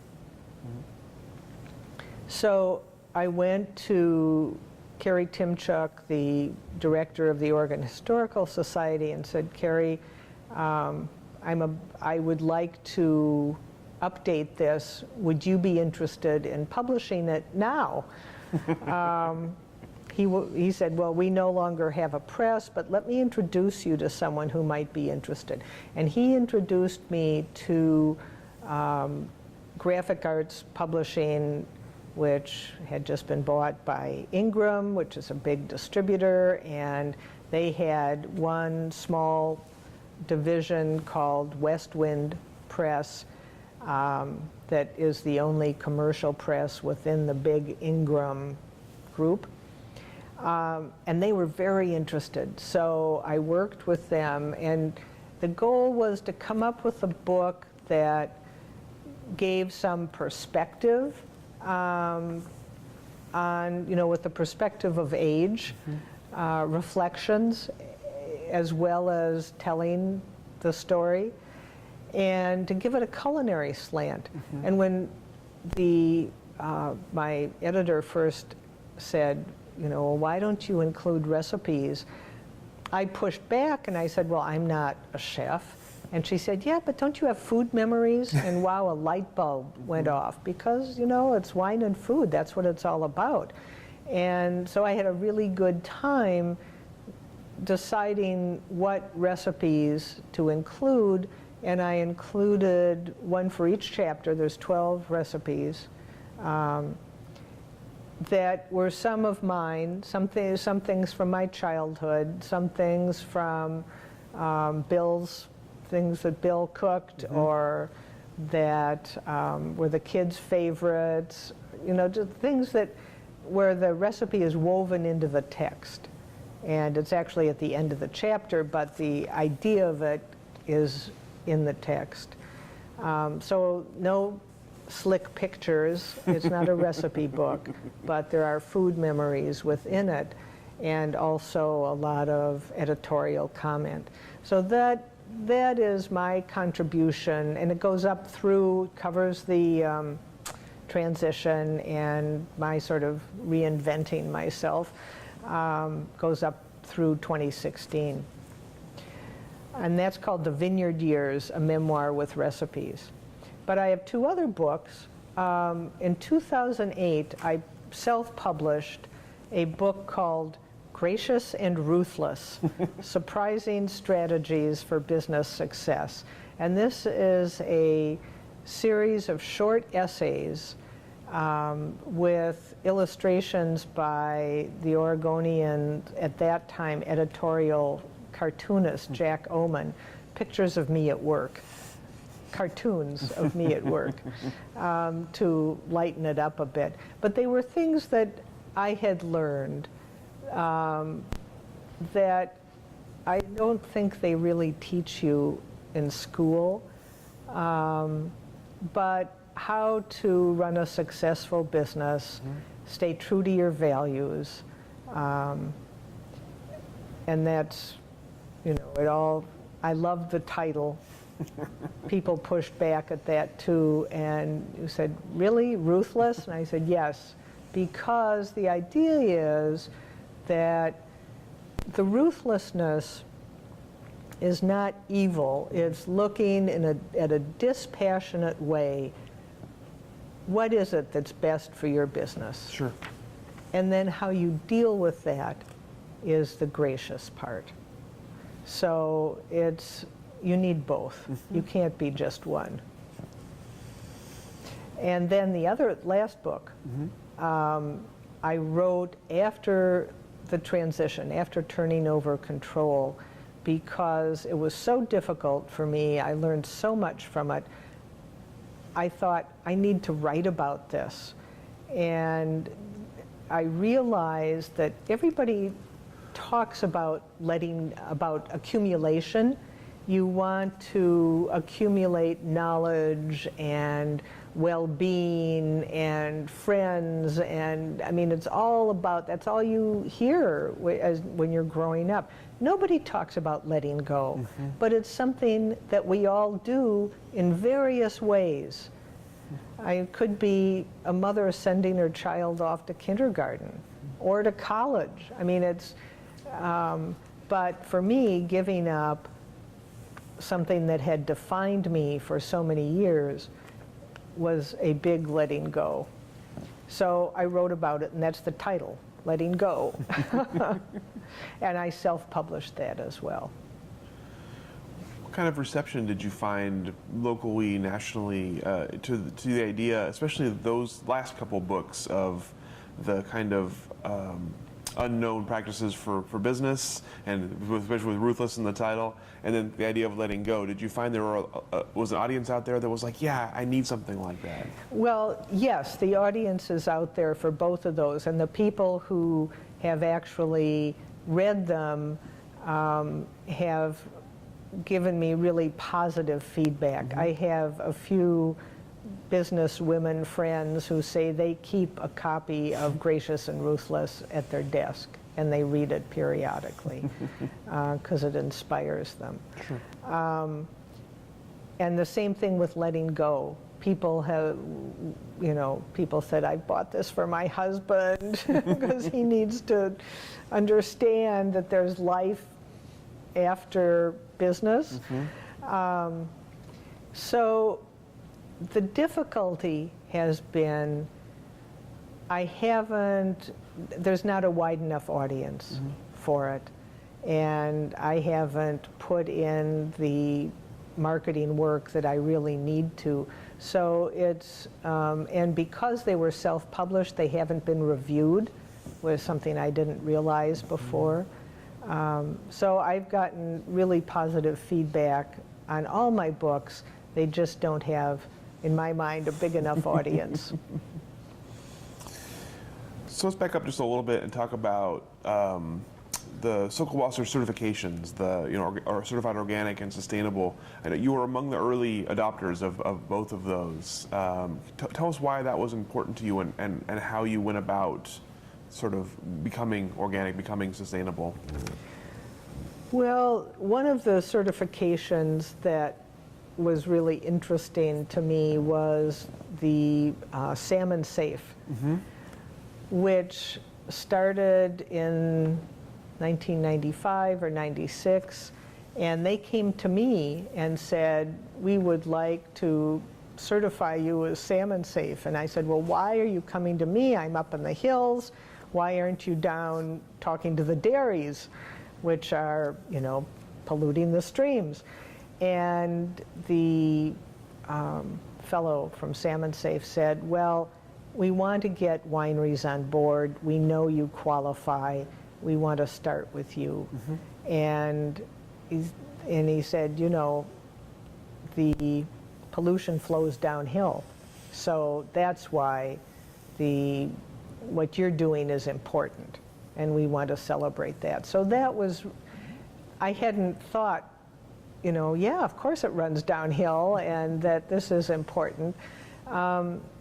So I went to Carrie Timchuk, the director of the Oregon Historical Society, and said, Carrie, I would like to update this. Would you be interested in publishing it now? he said, well, we no longer have a press, but let me introduce you to someone who might be interested. And he introduced me to Graphic Arts Publishing, which had just been bought by Ingram, which is a big distributor, and they had one small division called Westwind Press that is the only commercial press within the big Ingram group. And they were very interested, so I worked with them, and the goal was to come up with a book that gave some perspective on, with the perspective of age, reflections, as well as telling the story, and to give it a culinary slant. And when my editor first said, why don't you include recipes? I pushed back and I said, well, I'm not a chef. And she said, yeah, but don't you have food memories? And wow, a light bulb went off, because, it's wine and food. That's what it's all about. And so I had a really good time deciding what recipes to include, and I included one for each chapter. There's 12 recipes that were some of mine, some things from my childhood, some things from Bill's, things that Bill cooked, or that were the kids' favorites, just things where the recipe is woven into the text. And it's actually at the end of the chapter, but the idea of it is in the text. So no slick pictures. It's not a recipe book, but there are food memories within it, and also a lot of editorial comment. So that is my contribution, and it goes up through, covers the transition and my sort of reinventing myself, goes up through 2016. And that's called The Vineyard Years, a memoir with recipes. But I have two other books. In 2008, I self-published a book called Gracious and Ruthless, Surprising Strategies for Business Success. And this is a series of short essays with illustrations by the Oregonian, at that time, editorial cartoonist Jack Oman, pictures of me at work. Cartoons of me at work, to lighten it up a bit. But they were things that I had learned that I don't think they really teach you in school, but how to run a successful business, stay true to your values, and that's, it all, I love the title. People pushed back at that too, and you said, really, ruthless? And I said, yes, because the idea is that the ruthlessness is not evil. It's looking at a dispassionate way. What is it that's best for your business? Sure. And then how you deal with that is the gracious part. So you need both. You can't be just one. And then the last book, I wrote after the transition, after turning over control, because it was so difficult for me. I learned so much from it. I thought, I need to write about this. And I realized that everybody talks about accumulation. You want to accumulate knowledge and well-being and friends, and I mean, it's all about, that's all you hear when you're growing up. Nobody talks about letting go, but it's something that we all do in various ways. I could be a mother sending her child off to kindergarten or to college. I mean, but for me, giving up something that had defined me for so many years was a big letting go. So I wrote about it, and that's the title, letting go. And I self-published that as well. What kind of reception did you find locally, nationally, to the idea, especially those last couple books of the kind of unknown practices for business, and especially with ruthless in the title, and then the idea of letting go? Did you find there was an audience out there that was like, yeah, I need something like that? Well, yes, the audience is out there for both of those, and the people who have actually read them have given me really positive feedback. Mm-hmm. I have a few business women friends who say they keep a copy of Gracious and Ruthless at their desk, and they read it periodically because it inspires them. Sure. And the same thing with letting go. People have, people said, I bought this for my husband because he needs to understand that there's life after business. Mm-hmm. So the difficulty has been, there's not a wide enough audience Mm-hmm. for it. And I haven't put in the marketing work that I really need to. So it's, and because they were self-published, they haven't been reviewed, was something I didn't realize before. So I've gotten really positive feedback on all my books. They just don't have, in my mind, a big enough audience. So let's back up just a little bit and talk about the Sokol Blosser certifications, or certified organic and sustainable. I know you were among the early adopters of both of those. Tell us why that was important to you, and how you went about sort of becoming organic, becoming sustainable. Well, one of the certifications that was really interesting to me was the Salmon Safe, Mm-hmm. which started in 1995 or 96, and they came to me and said, we would like to certify you as Salmon Safe. And I said, well, why are you coming to me? I'm up in the hills. Why aren't you down talking to the dairies, which are, polluting the streams? And the fellow from Salmon Safe said, well, we want to get wineries on board. We know you qualify. We want to start with you. Mm-hmm. And he said, the pollution flows downhill. So that's why what you're doing is important, and we want to celebrate that. So that was, I hadn't thought, yeah, of course it runs downhill, and that this is important.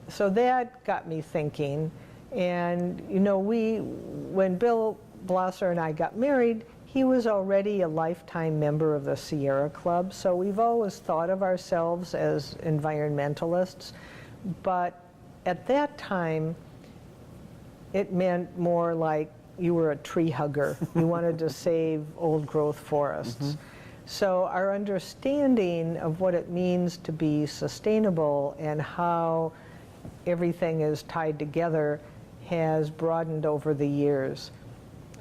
So that got me thinking. And, when Bill Blosser and I got married, he was already a lifetime member of the Sierra Club, so we've always thought of ourselves as environmentalists. But at that time, it meant more like you were a tree hugger. You wanted to save old growth forests. Mm-hmm. So our understanding of what it means to be sustainable and how everything is tied together has broadened over the years.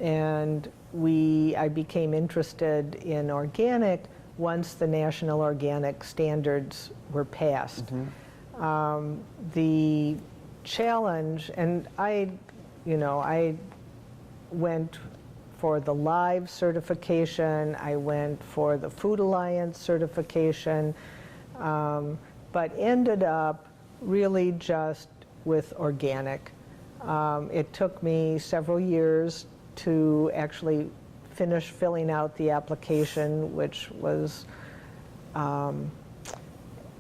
And I became interested in organic once the national organic standards were passed. Mm-hmm. The challenge, and I went for the Live certification, I went for the Food Alliance certification, but ended up really just with organic. It took me several years to actually finish filling out the application, which was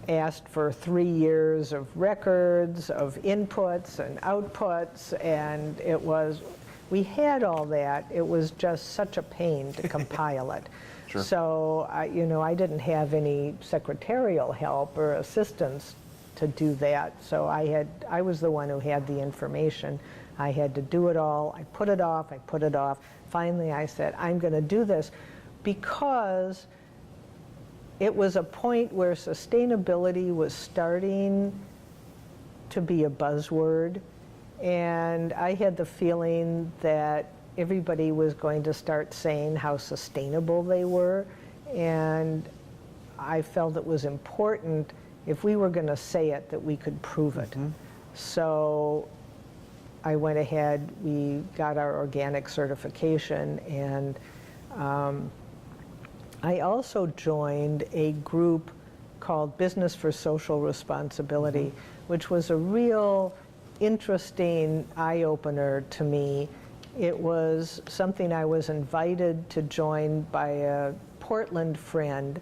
asked for 3 years of records, of inputs and outputs, and we had all that. It was just such a pain to compile it. Sure. So I didn't have any secretarial help or assistance to do that. So I was the one who had the information. I had to do it all. I put it off. Finally, I said, I'm going to do this, because it was a point where sustainability was starting to be a buzzword, And I had the feeling that everybody was going to start saying how sustainable they were. And I felt it was important, if we were going to say it, that we could prove it. So I went ahead, we got our organic certification, and I also joined a group called Business for Social Responsibility, which was a real interesting eye-opener to me. It was something I was invited to join by a Portland friend,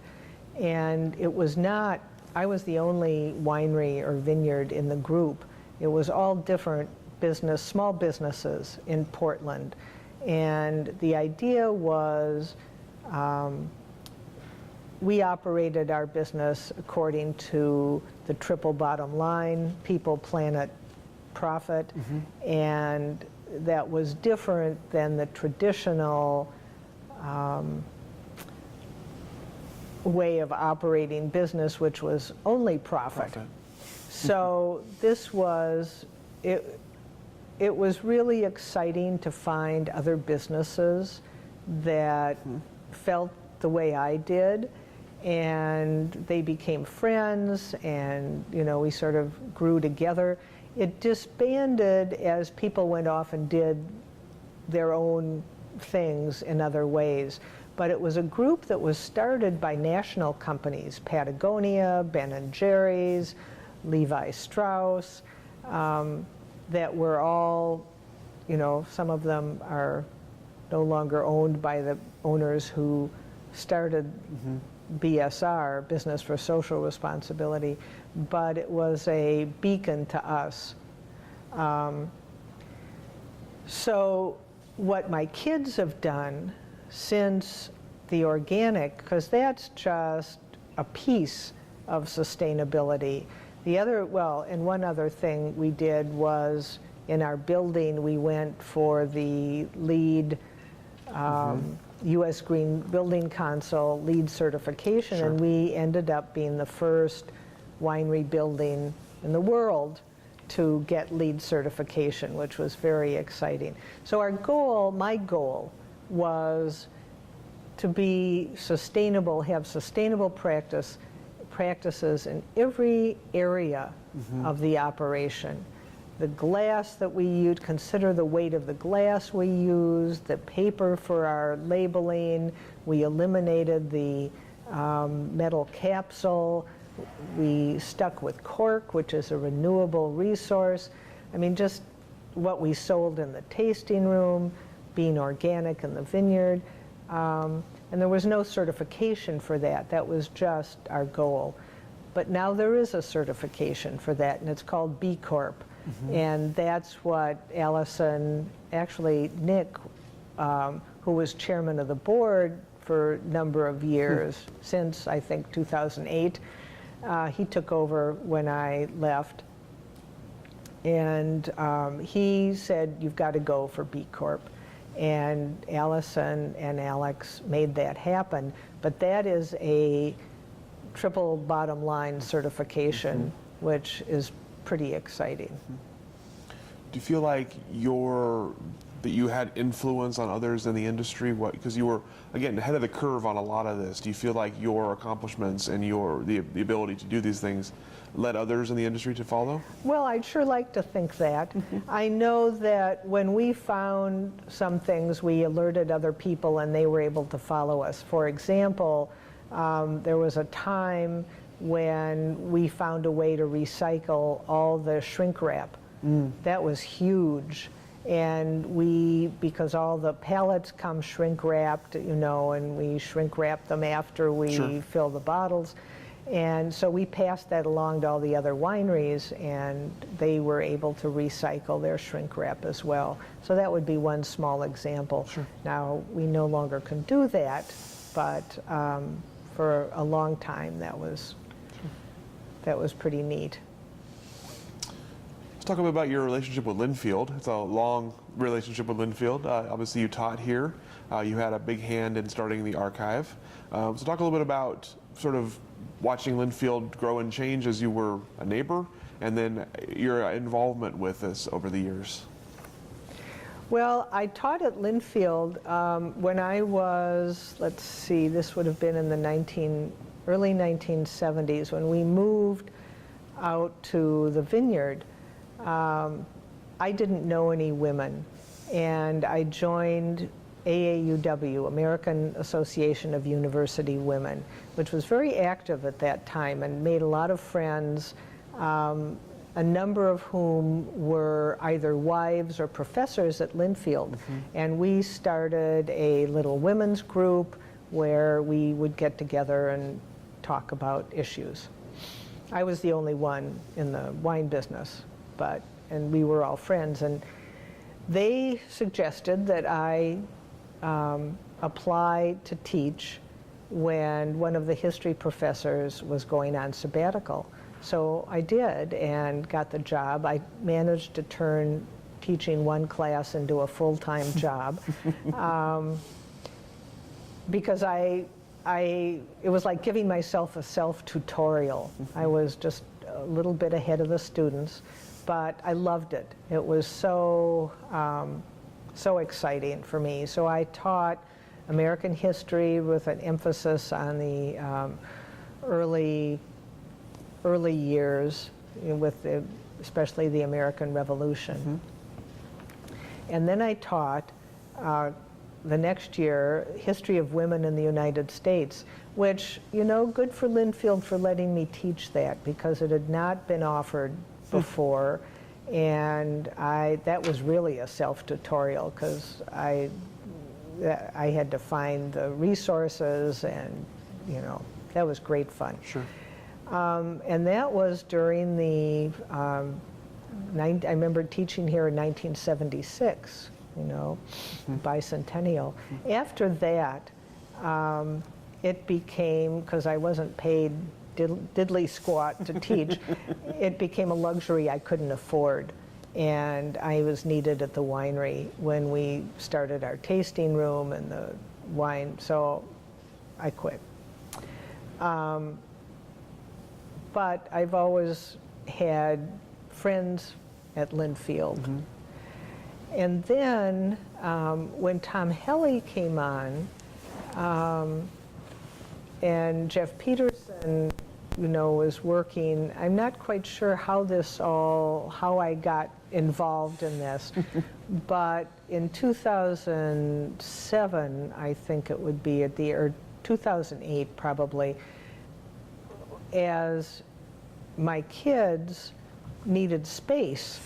and it was not, I was the only winery or vineyard in the group. It was all different business, small businesses in Portland. And the idea was we operated our business according to the triple bottom line, people, planet, profit, and that was different than the traditional way of operating business, which was only profit. So this was, it was really exciting to find other businesses that felt the way I did, and they became friends, and we sort of grew together. It disbanded as people went off and did their own things in other ways. But it was a group that was started by national companies, Patagonia, Ben & Jerry's, Levi Strauss, that were all, some of them are no longer owned by the owners who started BSR, Business for Social Responsibility, but it was a beacon to us. So what my kids have done since the organic, because that's just a piece of sustainability. The other, well, and one other thing we did was in our building, we went for the LEED U.S. Green Building Council LEED certification, and we ended up being the first winery building in the world to get LEED certification, which was very exciting. So our goal, my goal, was to be sustainable, have sustainable practices in every area of the operation. The glass that we use, consider the weight of the glass we use, the paper for our labeling. We eliminated the metal capsule. We stuck with cork, which is a renewable resource. I mean, just what we sold in the tasting room, being organic in the vineyard. And there was no certification for that. That was just our goal. But now there is a certification for that, and it's called B Corp. And that's what Alison, actually Nick, who was chairman of the board for a number of years, since I think 2008, he took over when I left. And he said, you've got to go for B Corp. And Alison and Alex made that happen. But that is a triple bottom line certification, which is pretty exciting. Do you feel like that you had influence on others in the industry? Because you were, again, ahead of the curve on a lot of this. Do you feel like your accomplishments and the ability to do these things led others in the industry to follow? Well, I'd sure like to think that. I know that when we found some things, we alerted other people and they were able to follow us. For example, there was a time when we found a way to recycle all the shrink wrap. That was huge. And because all the pallets come shrink wrapped, and we shrink wrap them after we fill the bottles. And so we passed that along to all the other wineries, and they were able to recycle their shrink wrap as well. So that would be one small example. Now, we no longer can do that, but for a long time, that was pretty neat. Let's talk a bit about your relationship with Linfield. It's a long relationship with Linfield. Obviously, you taught here. You had a big hand in starting the archive. So talk a little bit about sort of watching Linfield grow and change as you were a neighbor, and then your involvement with this over the years. Well, I taught at Linfield when I was, let's see, this would have been in the early 1970s when we moved out to the vineyard. I didn't know any women, and I joined AAUW, American Association of University Women, which was very active at that time and made a lot of friends, a number of whom were either wives or professors at Linfield. And we started a little women's group where we would get together and talk about issues. I was the only one in the wine business, and we were all friends. And they suggested that I apply to teach when one of the history professors was going on sabbatical. So I did and got the job. I managed to turn teaching one class into a full-time job because it was like giving myself a self-tutorial. I was just a little bit ahead of the students, but I loved it. It was so exciting for me. So I taught American history with an emphasis on the early years, with especially the American Revolution. And then I taught the next year history of women in the United States, which, good for Linfield for letting me teach that because it had not been offered before. And that was really a self-tutorial because I had to find the resources, and that was great fun. Sure. And that was during the, I remember teaching here in 1976, bicentennial. After that, it became, because I wasn't paid diddly squat to teach, it became a luxury I couldn't afford. And I was needed at the winery when we started our tasting room and the wine, so I quit. But I've always had friends at Linfield. And then when Tom Helly came on, and Jeff Peterson, was working, I'm not quite sure how I got involved in this, but in 2007, I think it would be or 2008 probably, as my kids needed space,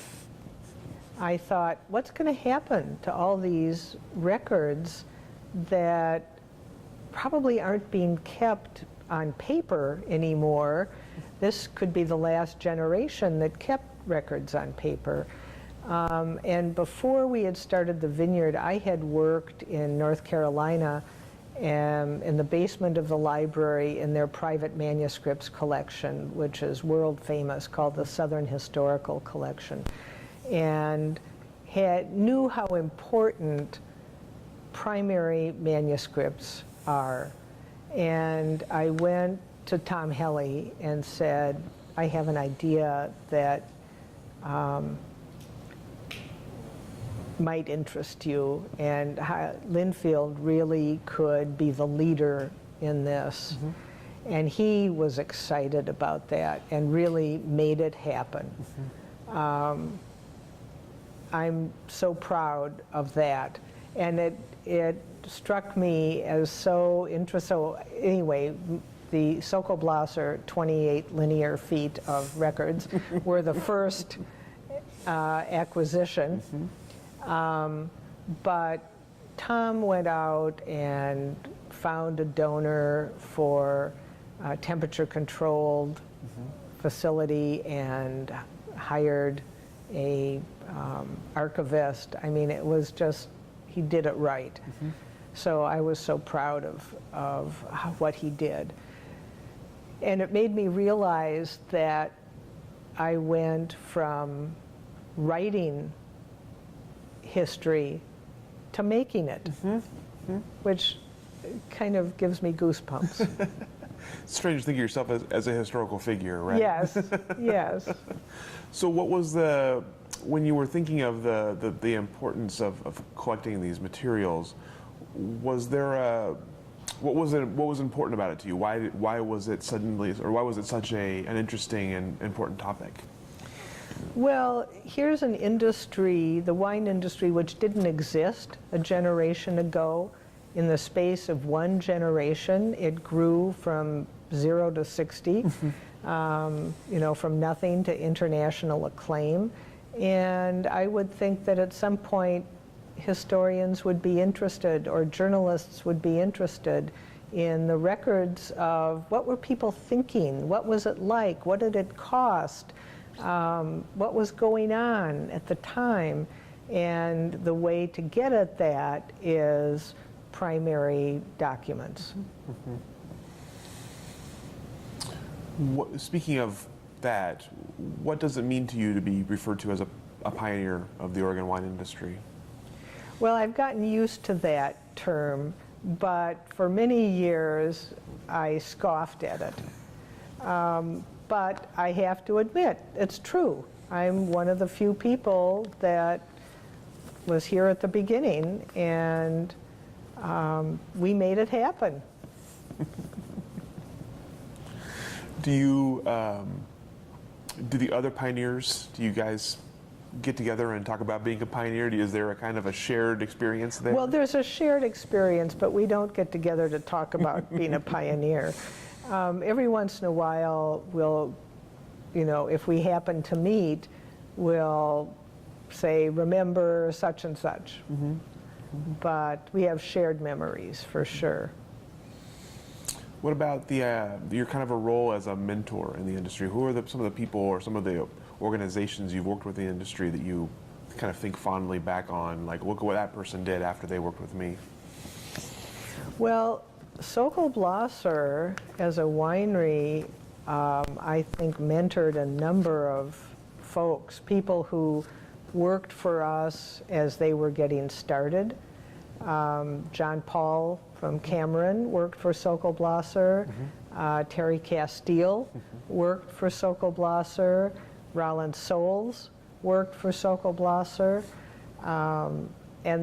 I thought, what's going to happen to all these records that probably aren't being kept on paper anymore? This could be the last generation that kept records on paper. And before we had started the vineyard, I had worked in North Carolina in the basement of the library in their private manuscripts collection, which is world famous, called the Southern Historical Collection, and knew how important primary manuscripts are. And I went to Tom Helly and said, I have an idea that might interest you, and Linfield really could be the leader in this. And he was excited about that and really made it happen. I'm so proud of that. And it struck me as so interesting. So anyway, the Sokol Blosser 28 linear feet of records were the first acquisition. But Tom went out and found a donor for a temperature-controlled facility and hired a archivist. I mean, it was just, he did it right. So I was so proud of what he did. And it made me realize that I went from writing history to making it, which kind of gives me goosebumps. It's strange to think of yourself as a historical figure, right? Yes, yes. So what was when you were thinking of the importance of collecting these materials, was there what was important about it to you? Why was it such an interesting and important topic? Well, here's an industry, the wine industry, which didn't exist a generation ago. In the space of one generation, it grew from 0 to 60, from nothing to international acclaim. And I would think that at some point, historians would be interested, or journalists would be interested in the records of what were people thinking, what was it like, what did it cost, what was going on at the time. And the way to get at that is primary documents. Speaking of that, what does it mean to you to be referred to as a pioneer of the Oregon wine industry? Well, I've gotten used to that term, but for many years I scoffed at it. But I have to admit, it's true. I'm one of the few people that was here at the beginning, and we made it happen. Do the other pioneers, do you guys get together and talk about being a pioneer? Is there a kind of a shared experience there? Well, there's a shared experience, but we don't get together to talk about being a pioneer. Every once in a while, we'll, if we happen to meet, we'll say, remember such and such. Mm-hmm. Mm-hmm. But we have shared memories, for sure. What about your kind of a role as a mentor in the industry? Who are some of the people or some of the organizations you've worked with in the industry that you kind of think fondly back on, like, look at what that person did after they worked with me? Well, Sokol Blosser, as a winery, I think mentored a number of folks, people who worked for us as they were getting started. John Paul from Cameron worked for Sokol Blosser. Mm-hmm. Terry Castile worked for Sokol Blosser. Roland Souls worked for Sokol Blosser. And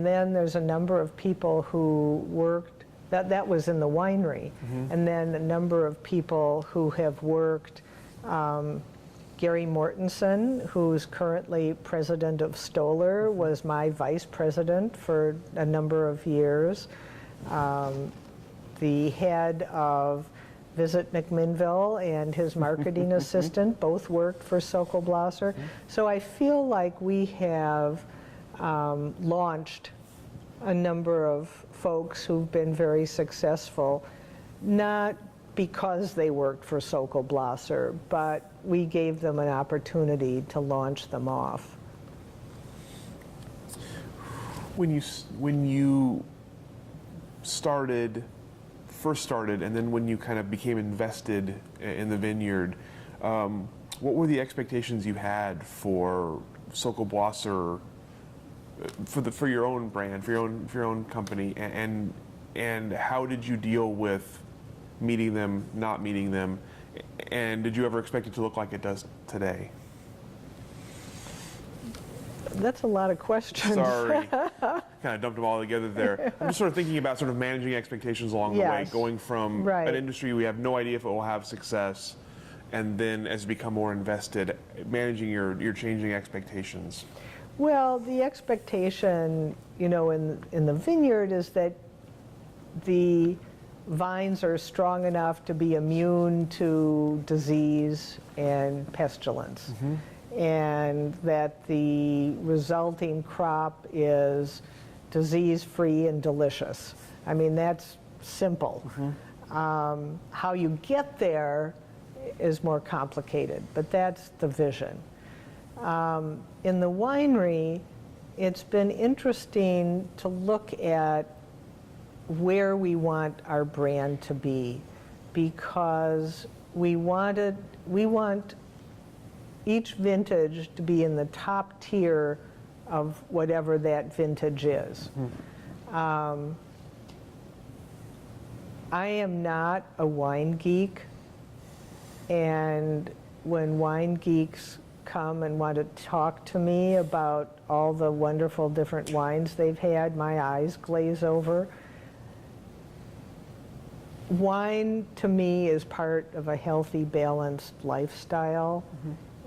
then there's a number of people who worked, that was in the winery. Mm-hmm. And then a number of people who have worked, Gary Mortensen, who's currently president of Stoller, was my vice president for a number of years. The head of Visit McMinnville and his marketing assistant both worked for Sokol Blosser. Mm-hmm. So I feel like we have launched a number of folks who've been very successful, not because they worked for Sokol Blosser, but we gave them an opportunity to launch them off. When you first started, and then when you kind of became invested in the vineyard, what were the expectations you had for Sokol Blosser, for your own brand, for your own company, and how did you deal with meeting them, not meeting them, and did you ever expect it to look like it does today? That's a lot of questions. Sorry, kind of dumped them all together there. I'm just sort of thinking about sort of managing expectations along the way, going from an industry we have no idea if it will have success, and then as you become more invested, managing your changing expectations. Well, the expectation, in the vineyard is that the vines are strong enough to be immune to disease and pestilence. Mm-hmm. And that the resulting crop is disease-free and delicious. I mean, that's simple. Mm-hmm. How you get there is more complicated, but that's the vision. In the winery, it's been interesting to look at where we want our brand to be, because we want each vintage to be in the top tier of whatever that vintage is. Mm-hmm. I am not a wine geek, and when wine geeks come and want to talk to me about all the wonderful different wines they've had, my eyes glaze over. Wine, to me, is part of a healthy, balanced lifestyle.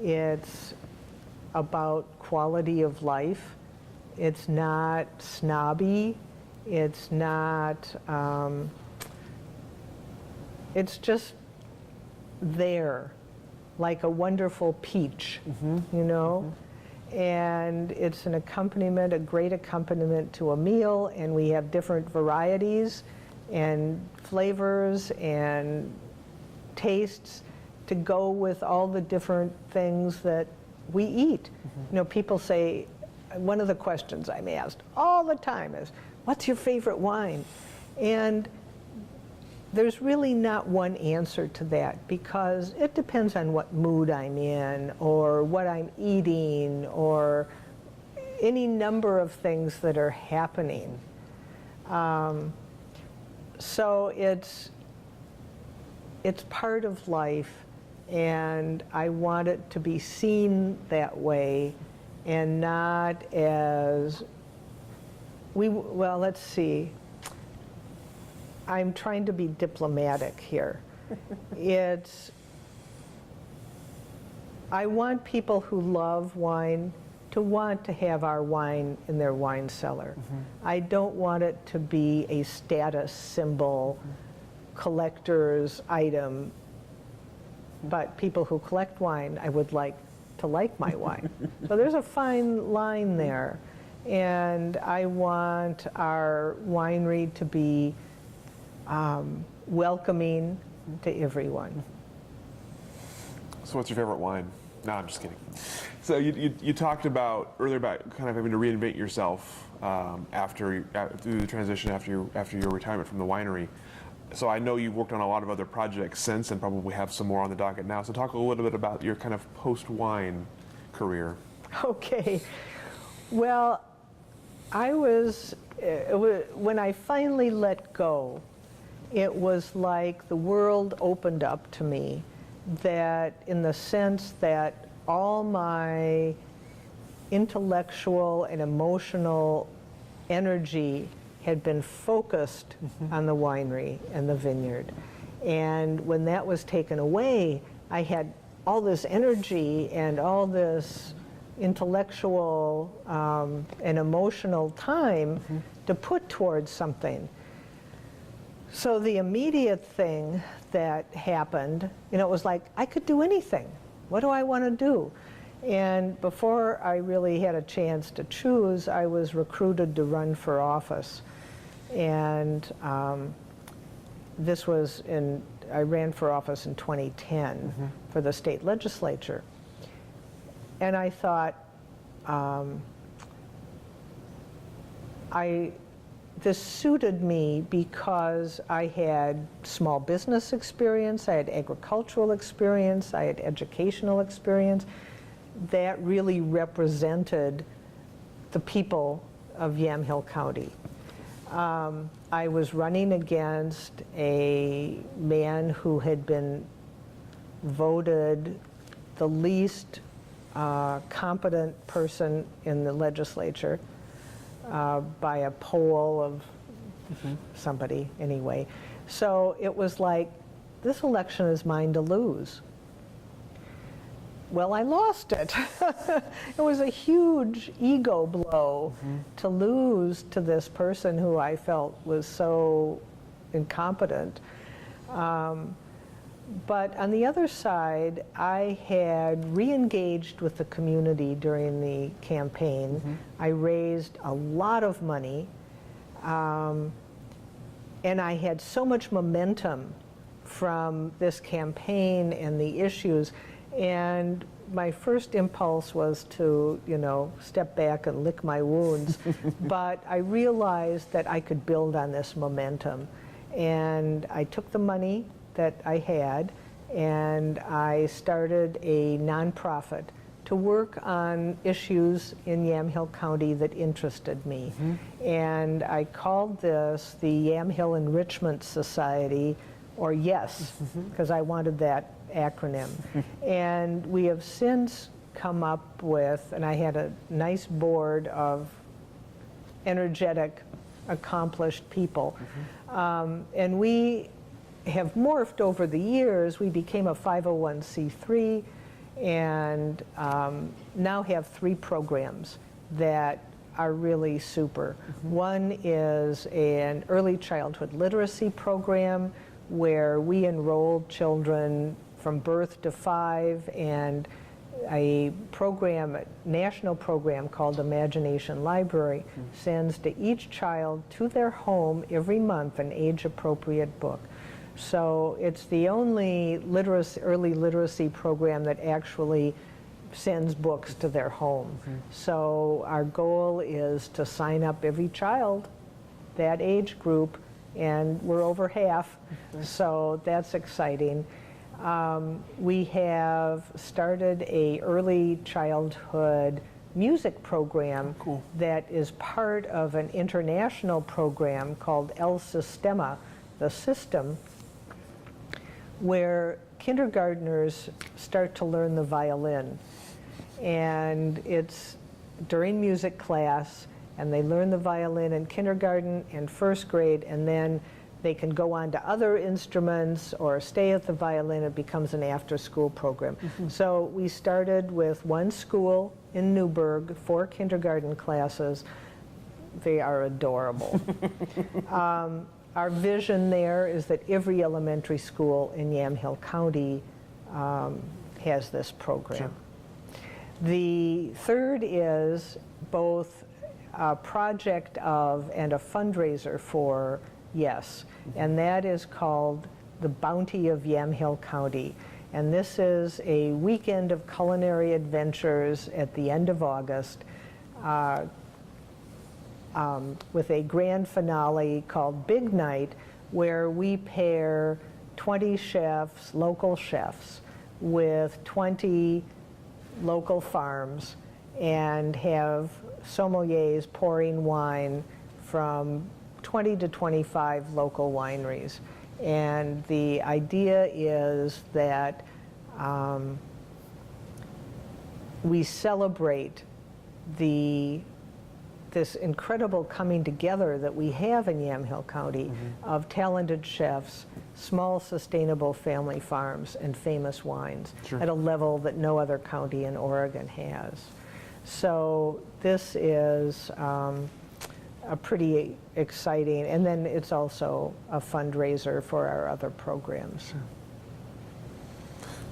It's about quality of life. It's not snobby. It's not, it's just there, like a wonderful peach, you know? And it's an accompaniment, a great accompaniment to a meal, and we have different varieties and flavors and tastes to go with all the different things that we eat. You know, people say, one of the questions I'm asked all the time is, what's your favorite wine? And there's really not one answer to that, because it depends on what mood I'm in or what I'm eating or any number of things that are happening. So it's part of life, and I want it to be seen that way and not as, well, let's see. I'm trying to be diplomatic here. I want people who love wine to want to have our wine in their wine cellar. I don't want it to be a status symbol, collector's item, but people who collect wine, I would like to like my wine. So there's a fine line there. And I want our winery to be welcoming to everyone. So what's your favorite wine? No, I'm just kidding. So you talked about earlier about kind of having to reinvent yourself through the transition after your retirement from the winery. So I know you've worked on a lot of other projects since, and probably have some more on the docket now. So talk a little bit about your kind of post-wine career. Okay. Well, when I finally let go, it was like the world opened up to me, that in the sense that all my intellectual and emotional energy had been focused on the winery and the vineyard. And when that was taken away, I had all this energy and all this intellectual and emotional time to put towards something. So the immediate thing that happened, you know, it was like, I could do anything. What do I want to do? And before I really had a chance to choose, I was recruited to run for office. And I ran for office in 2010 for the state legislature. And I thought, this suited me because I had small business experience, I had agricultural experience, I had educational experience. That really represented the people of Yamhill County. I was running against a man who had been voted the least competent person in the legislature by a poll of somebody anyway. So it was like, this election is mine to lose. Well, I lost it. It was a huge ego blow to lose to this person who I felt was so incompetent. But on the other side, I had re-engaged with the community during the campaign. I raised a lot of money, and I had so much momentum from this campaign and the issues. And my first impulse was to, you know, step back and lick my wounds. But I realized that I could build on this momentum. And I took the money that I had, and I started a nonprofit to work on issues in Yamhill County that interested me. And I called this the Yamhill Enrichment Society, or YES, because I wanted that acronym. And we have since come up with, and I had a nice board of energetic, accomplished people. And we have morphed over the years. We became a 501c3 and now have 3 programs that are really super. One is an early childhood literacy program where we enrolled children from birth to 5, and a program, a national program called Imagination Library sends to each child to their home every month an age-appropriate book. So it's the only early literacy program that actually sends books to their home. So our goal is to sign up every child, that age group, and we're over half, so that's exciting. We have started a early childhood music program that is part of an international program called El Sistema, the system, where kindergartners start to learn the violin. And it's during music class, and they learn the violin in kindergarten and first grade, and then they can go on to other instruments or stay at the violin. It becomes an after-school program. So we started with one school in Newburgh, 4 kindergarten classes. They are adorable. Our vision there is that every elementary school in Yamhill County has this program. The third is both a project of and a fundraiser for YES, and that is called the Bounty of Yamhill County. And this is a weekend of culinary adventures at the end of August, with a grand finale called Big Night, where we pair 20 chefs, local chefs, with 20 local farms and have sommeliers pouring wine from 20 to 25 local wineries. And the idea is that we celebrate this incredible coming together that we have in Yamhill County of talented chefs, small sustainable family farms, and famous wines at a level that no other county in Oregon has. So this is a pretty exciting, and then it's also a fundraiser for our other programs.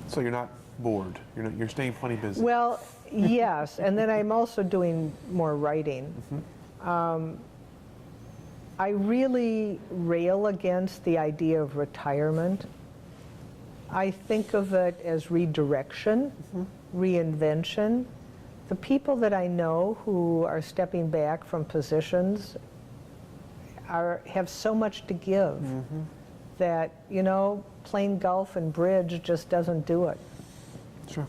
So you're not bored. You're staying plenty busy. Well, yes, and then I'm also doing more writing. I really rail against the idea of retirement. I think of it as redirection, reinvention. The people that I know who are stepping back from positions have so much to give that, playing golf and bridge just doesn't do it. Sure.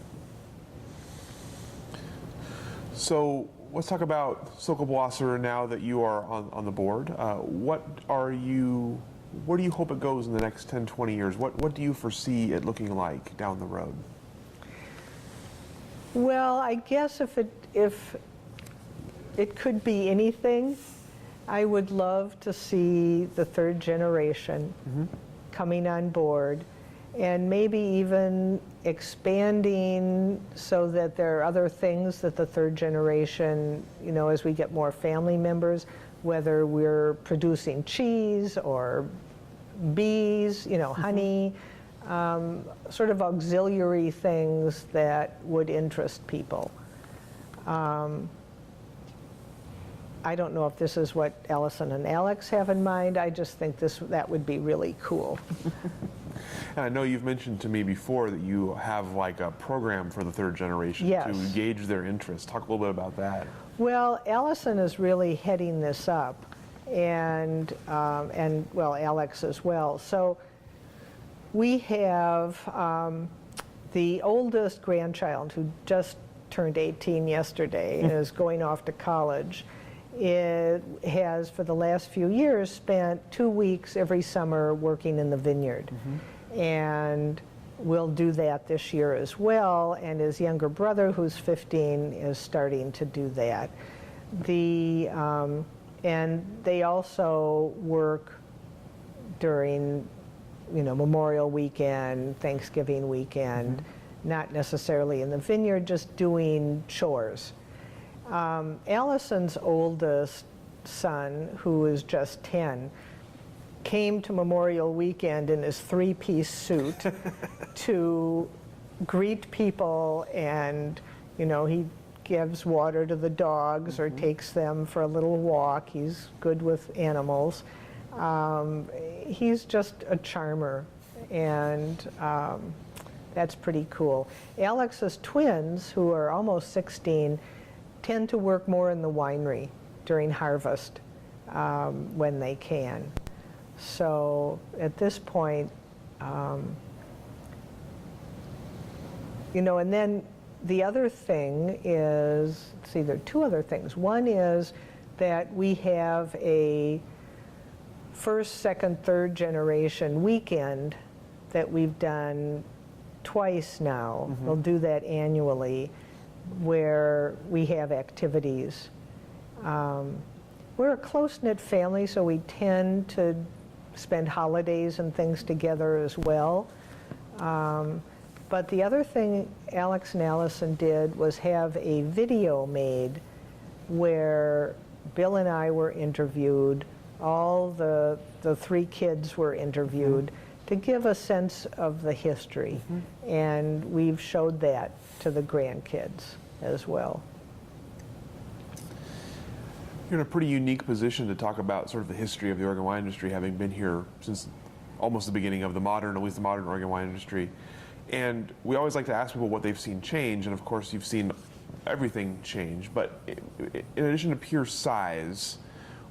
So let's talk about Sokol Blosser now that you are on the board. Where do you hope it goes in the next 10, 20 years? What do you foresee it looking like down the road? Well, I guess if it could be anything, I would love to see the third generation coming on board, and maybe even expanding so that there are other things that the third generation, as we get more family members, whether we're producing cheese or bees, honey, sort of auxiliary things that would interest people. I don't know if this is what Alison and Alex have in mind. I just think that would be really cool. And I know you've mentioned to me before that you have like a program for the third generation to gauge their interest. Talk a little bit about that. Well, Alison is really heading this up, and Alex as well. So we have the oldest grandchild who just turned 18 yesterday and is going off to college, it has for the last few years spent 2 weeks every summer working in the vineyard. And will do that this year as well, and his younger brother, who's 15, is starting to do that. And they also work during, Memorial Weekend, Thanksgiving weekend, not necessarily in the vineyard, just doing chores. Alison's oldest son, who is just 10, came to Memorial Weekend in his 3-piece suit to greet people, and he gives water to the dogs or takes them for a little walk. He's good with animals. He's just a charmer, and that's pretty cool. Alex's twins, who are almost 16, tend to work more in the winery during harvest when they can. So at this point, and then the other thing is, there are 2 other things. One is that we have a first, second, third generation weekend that we've done twice now. We'll do that annually, where we have activities. We're a close-knit family, so we tend to spend holidays and things together as well. But the other thing Alex and Alison did was have a video made where Bill and I were interviewed, all the 3 kids were interviewed, to give a sense of the history. And we've showed that to the grandkids as well. You're in a pretty unique position to talk about sort of the history of the Oregon wine industry, having been here since almost the beginning of at least the modern Oregon wine industry. And we always like to ask people what they've seen change, and of course you've seen everything change, but in addition to pure size,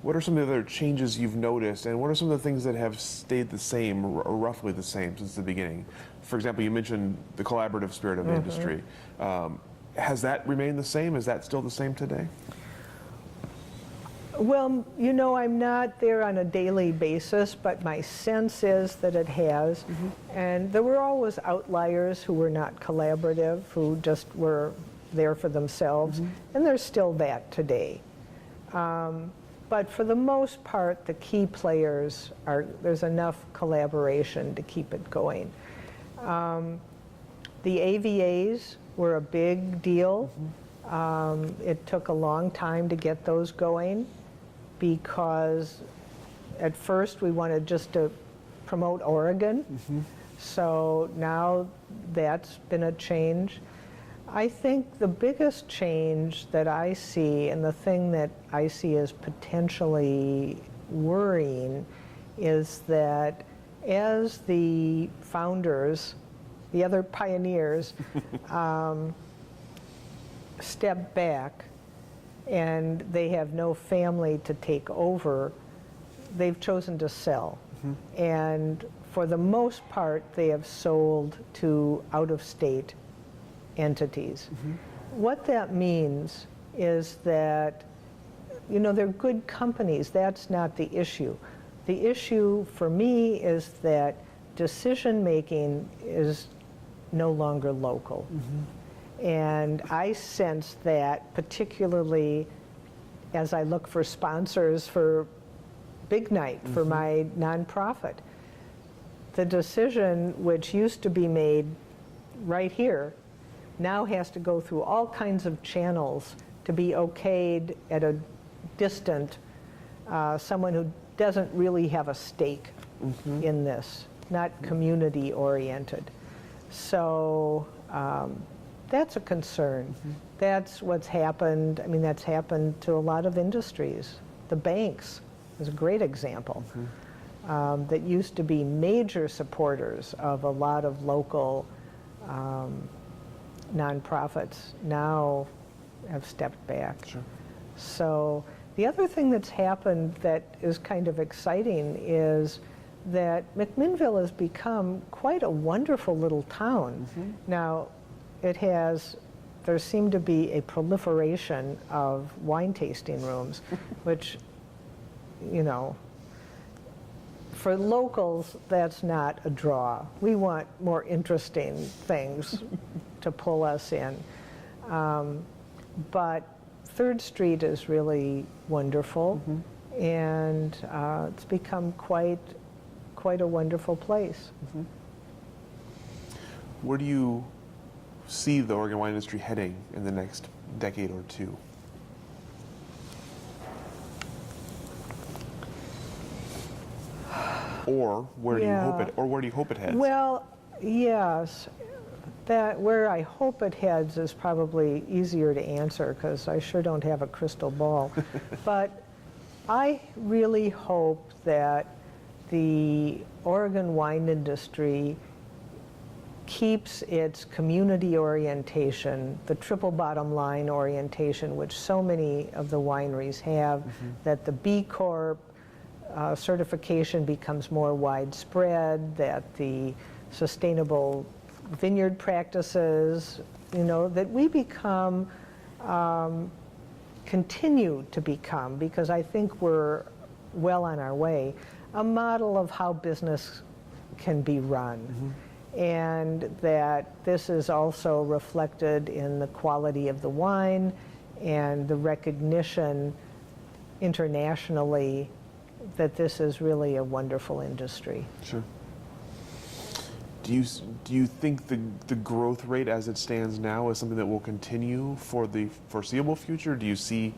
what are some of the other changes you've noticed, and what are some of the things that have stayed the same, or roughly the same, since the beginning? For example, you mentioned the collaborative spirit of the industry. Has that remained the same? Is that still the same today? Well, I'm not there on a daily basis, but my sense is that it has. And there were always outliers who were not collaborative, who just were there for themselves, and there's still that today. But for the most part, the key players there's enough collaboration to keep it going. The AVAs were a big deal. It took a long time to get those going, because at first we wanted just to promote Oregon. So now that's been a change. I think the biggest change that I see, and the thing that I see as potentially worrying, is that as the founders, the other pioneers, step back and they have no family to take over, they've chosen to sell. And for the most part, they have sold to out-of-state entities. What that means is that, they're good companies. That's not the issue. The issue for me is that decision-making is no longer local. And I sense that, particularly as I look for sponsors for Big Night, for my nonprofit. The decision, which used to be made right here, now has to go through all kinds of channels to be okayed at a distant, someone who doesn't really have a stake in this, not community-oriented. So that's a concern. That's what's happened. I mean, that's happened to a lot of industries. The banks is a great example. That used to be major supporters of a lot of local nonprofits, now have stepped back. So the other thing that's happened that is kind of exciting is that McMinnville has become quite a wonderful little town. Now, it has there seemed to be a proliferation of wine tasting rooms, which, you know, for locals, that's not a draw. We want more interesting things to pull us in. But 3rd Street is really wonderful, and it's become quite a wonderful place. Where do you see the Oregon wine industry heading in the next decade or two? Or where do you hope it? Or where do you hope it heads? Well, yes, that where I hope it heads is probably easier to answer because I sure don't have a crystal ball. But I really hope that the Oregon wine industry keeps its community orientation, the triple bottom line orientation, which so many of the wineries have, that the B Corp certification becomes more widespread, that the sustainable vineyard practices, you know, that we become, continue to become, because I think we're well on our way, a model of how business can be run. And that this is also reflected in the quality of the wine and the recognition internationally that this is really a wonderful industry. Sure. Do you think the growth rate as it stands now is something that will continue for the foreseeable future? Do you see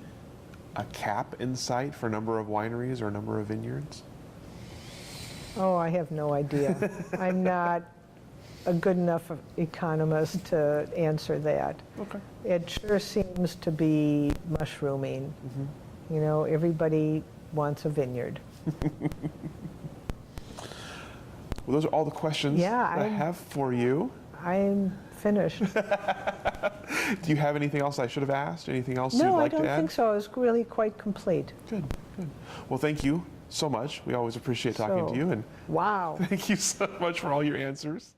a cap in sight for number of wineries or number of vineyards? Oh, I have no idea. I'm not a good enough economist to answer that. Okay. It sure seems to be mushrooming. You know, everybody wants a vineyard. Well, those are all the questions that I have for you. I'm finished. Do you have anything else I should have asked? Anything else you'd like to add? No, I don't think so. It was really quite complete. Good, good. Well, thank you so much. We always appreciate talking to you. And wow. thank you so much for all your answers.